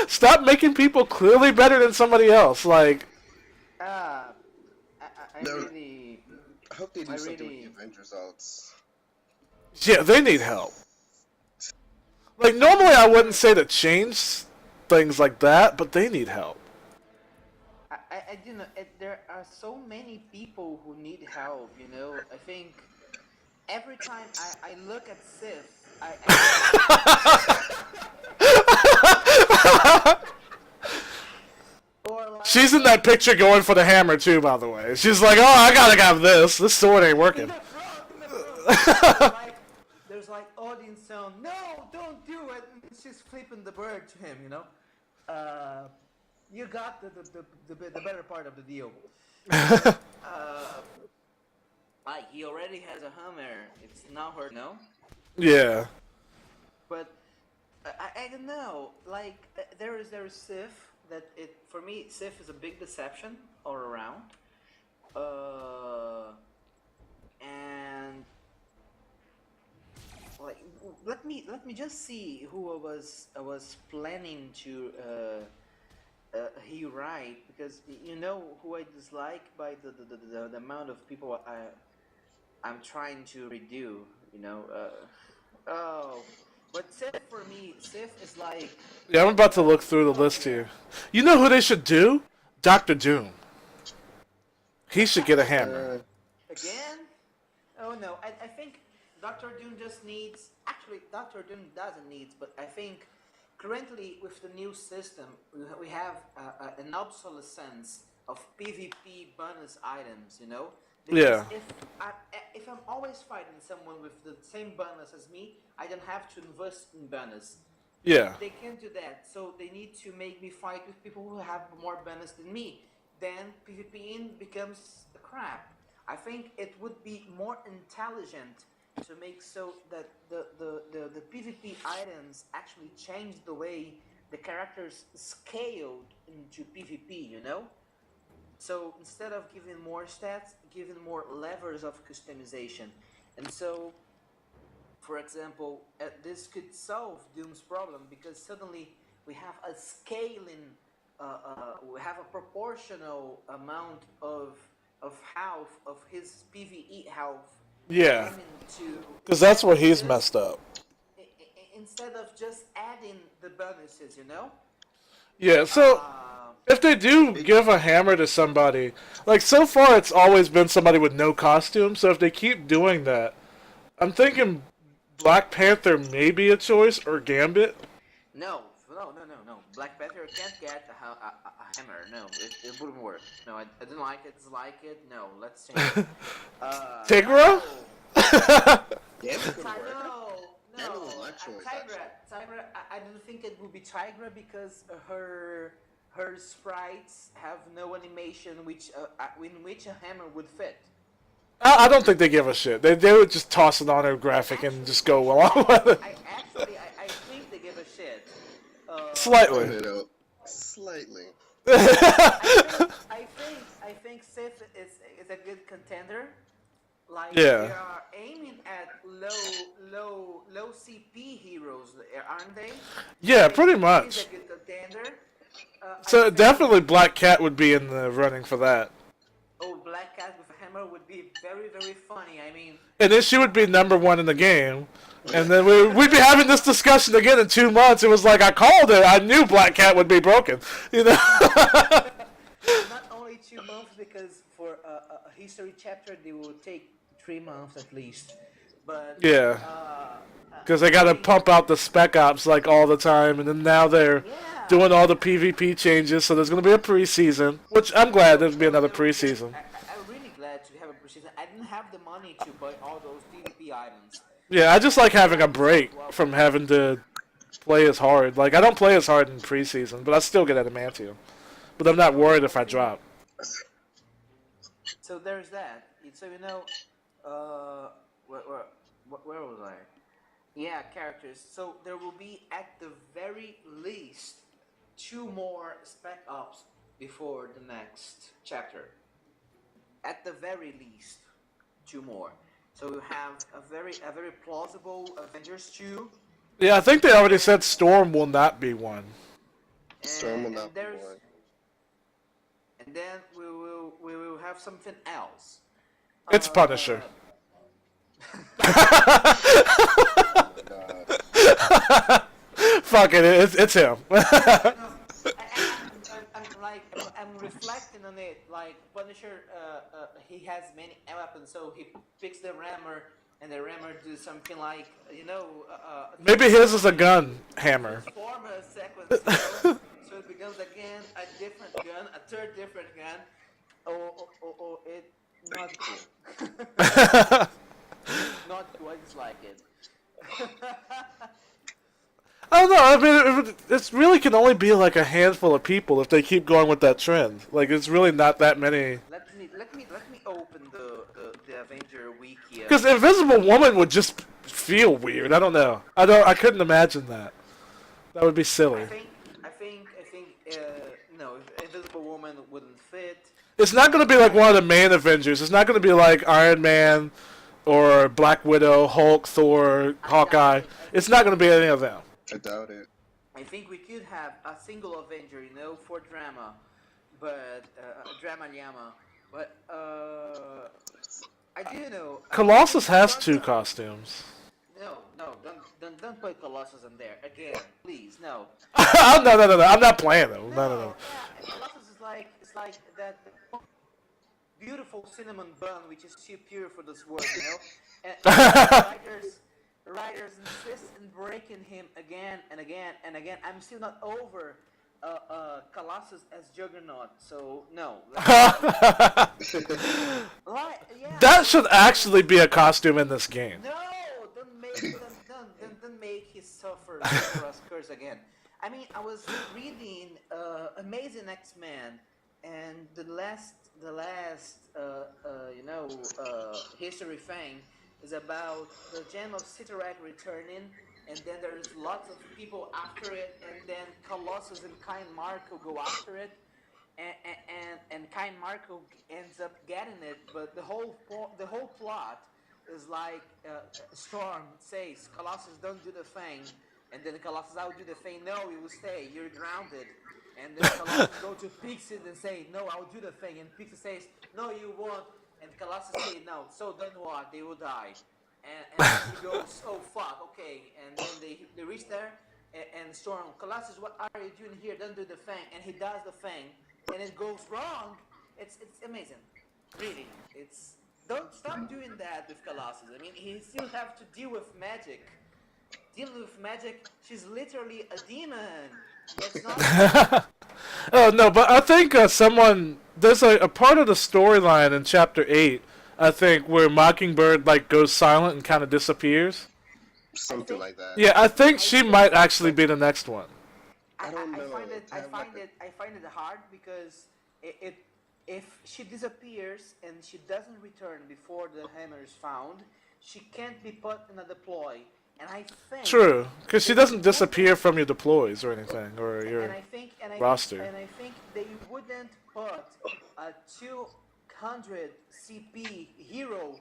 Stop making people clearly better than somebody else. Like, I No. really. I hope they do I something really- with the Avengers results. yeah, they need help. Like, normally I wouldn't say to change things like that, but they need help. I do know there are so many people who need help. You know, I think every time I look at Sif, or like, She's in that picture going for the hammer too, by the way. She's like, oh, I gotta have this. This sword ain't working. like, there's like audience sound. No, don't do it. And she's flipping the bird to him. You know, you got the better part of the deal. Like he already has a hammer. It's not her, no. Yeah. But I don't know. Like there is Sif that it for me Sif is a big deception all around. And like let me just see who I was planning to he write, because you know who I dislike by the amount of people I'm trying to redo. You know. Oh. But Sif for me, Sif is like. Yeah, I'm about to look through the list here. You know who they should do? Dr. Doom. He should get a hammer. Again? Oh no, I think Dr. Doom just needs. Actually, Dr. Doom doesn't need, but I think currently with the new system, we have an obsolescence of PvP bonus items, you know? Because Yeah. if I'm always fighting someone with the same bonus as me, I don't have to invest in bonus. Yeah. They can't do that, so they need to make me fight with people who have more bonus than me. Then PvPing becomes crap. I think it would be more intelligent to make so that the PvP items actually change the way the characters scaled into PvP, you know? So instead of giving more stats, giving more levers of customization. And so, for example, this could solve Doom's problem, because suddenly we have a scaling, we have a proportional amount of health, of his PvE health. Yeah. Coming Because that's where he's messed up. instead of just adding the bonuses, you know? Yeah, so if they do give a hammer to somebody, like so far it's always been somebody with no costume, so if they keep doing that, I'm thinking Black Panther may be a choice, or Gambit. No. Black Panther can't get a hammer. No, it wouldn't work. No, I didn't like it, dislike it. No, let's change it. Tigra? Yeah, it could work. No. That was a choice, Tigra, I don't think it would be Tigra, because her sprites have no animation in which a hammer would fit. I don't think they give a shit. They would just toss it on a graphic and just go along with it. I think they give a shit. Slightly. Slightly. I think Sith is a good contender. Like Yeah. they are aiming at low CP heroes, aren't they? Yeah, pretty He's much. a good contender. So definitely Black Cat would be in the running for that. Oh, Black Cat with a hammer would be very, very funny. I mean, And then she would be #1 in the game. And then we'd be having this discussion again in 2 months. It was like, I called it. I knew Black Cat would be broken. You know? not only 2 months, because for a history chapter they will take 3 months at least. But Yeah. Because they got to pump out the Spec Ops like all the time. And then now they're doing all the PvP changes. So there's going to be a preseason. Which I'm glad there's going to be another preseason. I'm really glad to have a preseason. I didn't have the money to buy all those PvP items. Yeah, I just like having a break from having to play as hard. Like, I don't play as hard in preseason, but I still get adamantium. But I'm not worried if I drop. So there's that. So you know, where was I? Yeah, characters. So there will be at the very least 2 more Spec Ops before the next chapter. At the very least, 2 more. So you have a very plausible Avengers 2. Yeah, I think they already said Storm will not be one. Storm will not be there's- one. And then we will have something else. It's Punisher. Oh my god. Fuck it, it's him. I'm reflecting on it. Like Punisher, he has many weapons, so he picks the rammer, and the rammer do something like Maybe his is a gun hammer. transform a sequence, so it becomes again a different gun, a third different gun. Oh, it not cool. Not cool. I dislike it. I don't know. I mean, it really can only be like a handful of people if they keep going with that trend. Like, it's really not that many. Let me open the Avenger wiki. Because Invisible Woman would just feel weird. I don't know. I couldn't imagine that. That would be silly. I think no, Invisible Woman wouldn't fit. It's not going to be like one of the main Avengers. It's not going to be like Iron Man or Black Widow, Hulk, Thor, Hawkeye. It's not going to be any of them. I doubt it. I think we could have a single Avenger, for drama, but drama llama. But I do know. Colossus has 2 costumes. No, don't put Colossus in there again, please. No. No. I'm not playing them. No. Yeah, Colossus is like that beautiful cinnamon bun, which is too pure for this world, And writers insist in breaking him again and again and again. I'm still not over Colossus as Juggernaut, so no. That should actually be a costume in this game. No, don't make his suffer for us curse again. I mean, I was reading Amazing X-Men, and the last history thing is about the gem of Citarac returning, and then there's lots of people after it, and then Colossus and Kind Marco go after it, and Kind Marco ends up getting it, but the whole plot is like Storm says, Colossus, don't do the thing, and then Colossus, I'll do the thing. No, you will stay. You're grounded. And then Colossus go to Pixie and say, no, I'll do the thing. And Pixie says, no, you won't. And Colossus says, no. So then what? They will die. And he goes, oh fuck, okay. And then they reach there, and Storm, Colossus, what are you doing here? Don't do the thing. And he does the thing, and it goes wrong. It's amazing, really. Don't stop doing that with Colossus. I mean, he still have to deal with magic. Dealing with magic, she's literally a demon. That's not. Oh no, but I think there's a part of the storyline in chapter 8, I think, where Mockingbird goes silent and kind of disappears. Something like that. Yeah, I think she might actually be the next one. I find it hard because if she disappears and she doesn't return before the hammer is found, she can't be put in a deploy. And I think True, because she doesn't disappear from your deploys or anything, or your roster. And I think they wouldn't put a 200 CP hero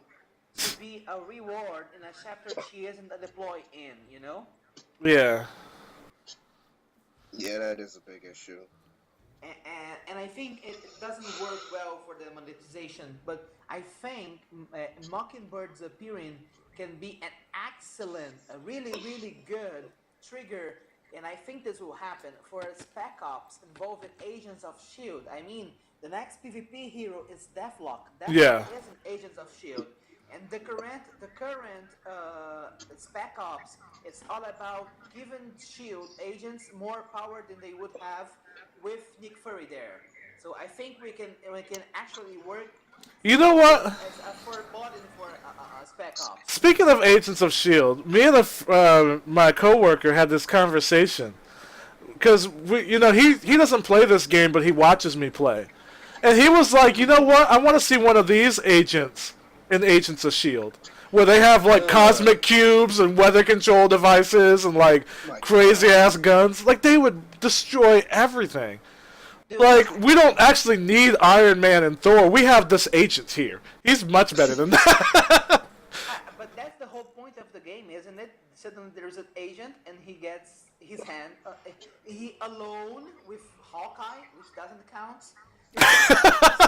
to be a reward in a chapter she isn't a deploy in, Yeah. Yeah, that is a big issue. And I think it doesn't work well for the monetization, but I think Mockingbird's appearing can be an excellent, a really, really good trigger, and I think this will happen for Spec Ops involving Agents of S.H.I.E.L.D. I mean, the next PvP hero is Deathlock. Deathlock is an Agents of S.H.I.E.L.D. And the current Spec Ops, it's all about giving S.H.I.E.L.D. agents more power than they would have with Nick Fury there. So I think we can actually work. You know what? As a foreboding for Spec Ops. Speaking of Agents of S.H.I.E.L.D., me and my coworker had this conversation. Because, he doesn't play this game, but he watches me play. And he was like, you know what? I want to see one of these agents in Agents of S.H.I.E.L.D. Where they have, cosmic cubes and weather control devices and, crazy-ass guns. They would destroy everything. We don't actually need Iron Man and Thor. We have this agent here. He's much better than that. But that's the whole point of the game, isn't it? Suddenly there's an agent, and he gets his hand. He alone with Hawkeye, which doesn't count. He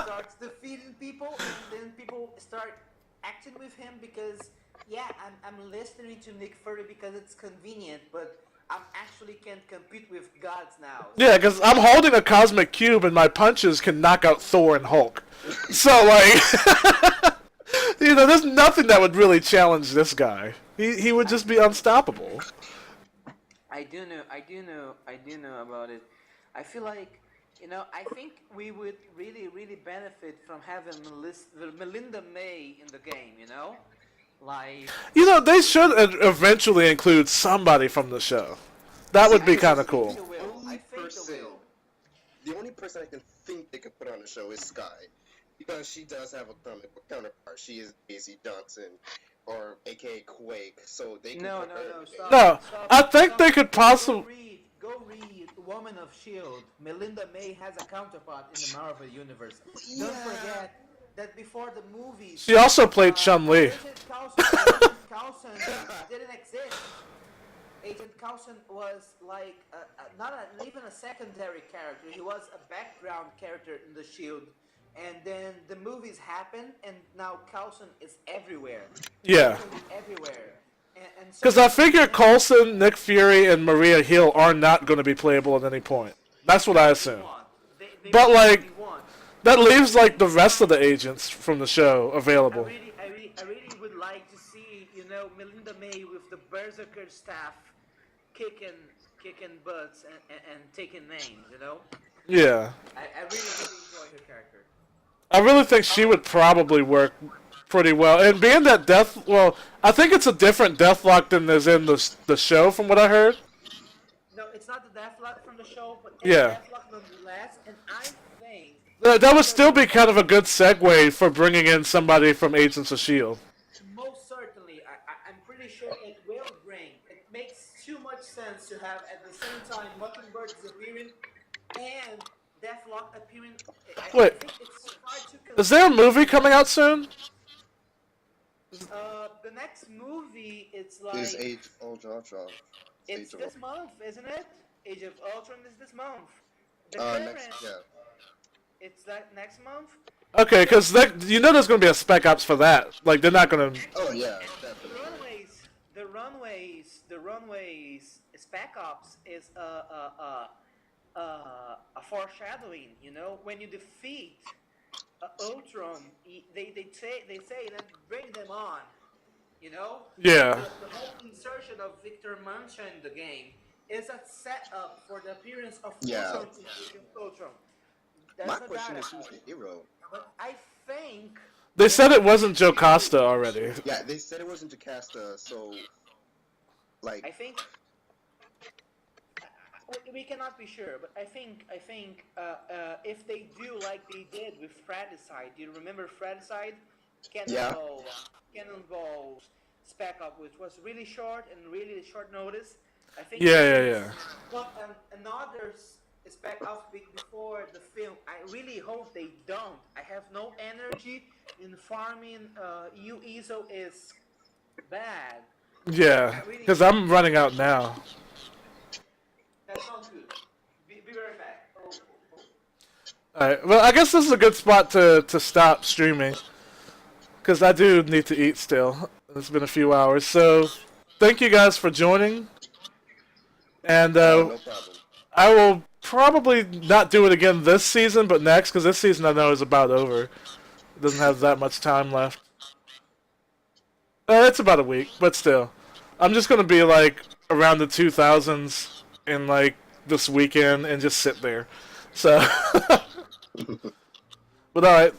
starts defeating people, and then people start acting with him because, I'm listening to Nick Fury because it's convenient, but I'm actually can compete with gods now. Yeah, because I'm holding a cosmic cube and my punches can knock out Thor and Hulk. So, like, there's nothing that would really challenge this guy. He would just be unstoppable. I do know about it. I feel like, I think we would really, really benefit from having Melinda May in the game, Like, They should eventually include somebody from the show. That would be kind of cool. The only person I can think they could put on the show is Sky, because she does have a comic book counterpart. She is Daisy Johnson, or AKA Quake, so they can. No, No, stop, I think they could possibly. Go read Woman of S.H.I.E.L.D. Melinda May has a counterpart in the Marvel Universe. Yeah. Don't forget that before the movies... She also played Chun-Li. Agent Coulson didn't exist. Agent Coulson was like not even a secondary character. He was a background character in the S.H.I.E.L.D. And then the movies happened, and now Coulson is everywhere. Yeah. Everywhere. Because I figure Coulson, Nick Fury, and Maria Hill are not going to be playable at any point. That's what I assume. But, like, that leaves, like, the rest of the agents from the show available. I really would like to see, Melinda May with the Berserker staff kicking butts and taking names, Yeah. I really enjoy her character. I really think she would probably work pretty well. And being that I think it's a different Deathlock than is in the show, from what I heard. No, it's not the Deathlock from the show, but it's Yeah. Deathlock nonetheless, and I think... That would still be kind of a good segue for bringing in somebody from Agents of S.H.I.E.L.D. Most certainly. I'm pretty sure it will bring. It makes too much sense to have, at the same time, Mockingbird disappearing and Deathlock appearing. Wait. I think it's hard to Is there a movie coming out soon? The next movie, it's like... Is Age of Ultron. It's this month, isn't it? Age of Ultron is this month. Yeah. It's that next month? Okay, because there's going to be a Spec Ops for that. Like, they're not going to... Oh, yeah, definitely. The runways, Spec Ops is a foreshadowing, when you defeat Ultron, they say that bring them on, Yeah. The whole insertion of Victor Mancha in the game is a setup for the appearance of Ultron. My question is, who's the hero? But I think... They said it wasn't Joe Costa already. Yeah, they said it wasn't Jocasta, so... Like... I think... We cannot be sure, but I think if they do like they did with Fratricide, do you remember Fratricide? Cannonball Spec Up, which was really short and really short notice. I think Yeah. But another Spec Ops before the film. I really hope they don't. I have no energy in farming. ESO is bad. Yeah, because I'm running out now. That sounds good. Be right back. Alright, well, I guess this is a good spot to stop streaming. Because I do need to eat still. It's been a few hours. So, thank you guys for joining. And no problem. I will probably not do it again this season, but next, because this season I know is about over. It doesn't have that much time left. It's about a week, but still. I'm just going to be, like, around the 2000s in, like, this weekend and just sit there. So, but alright.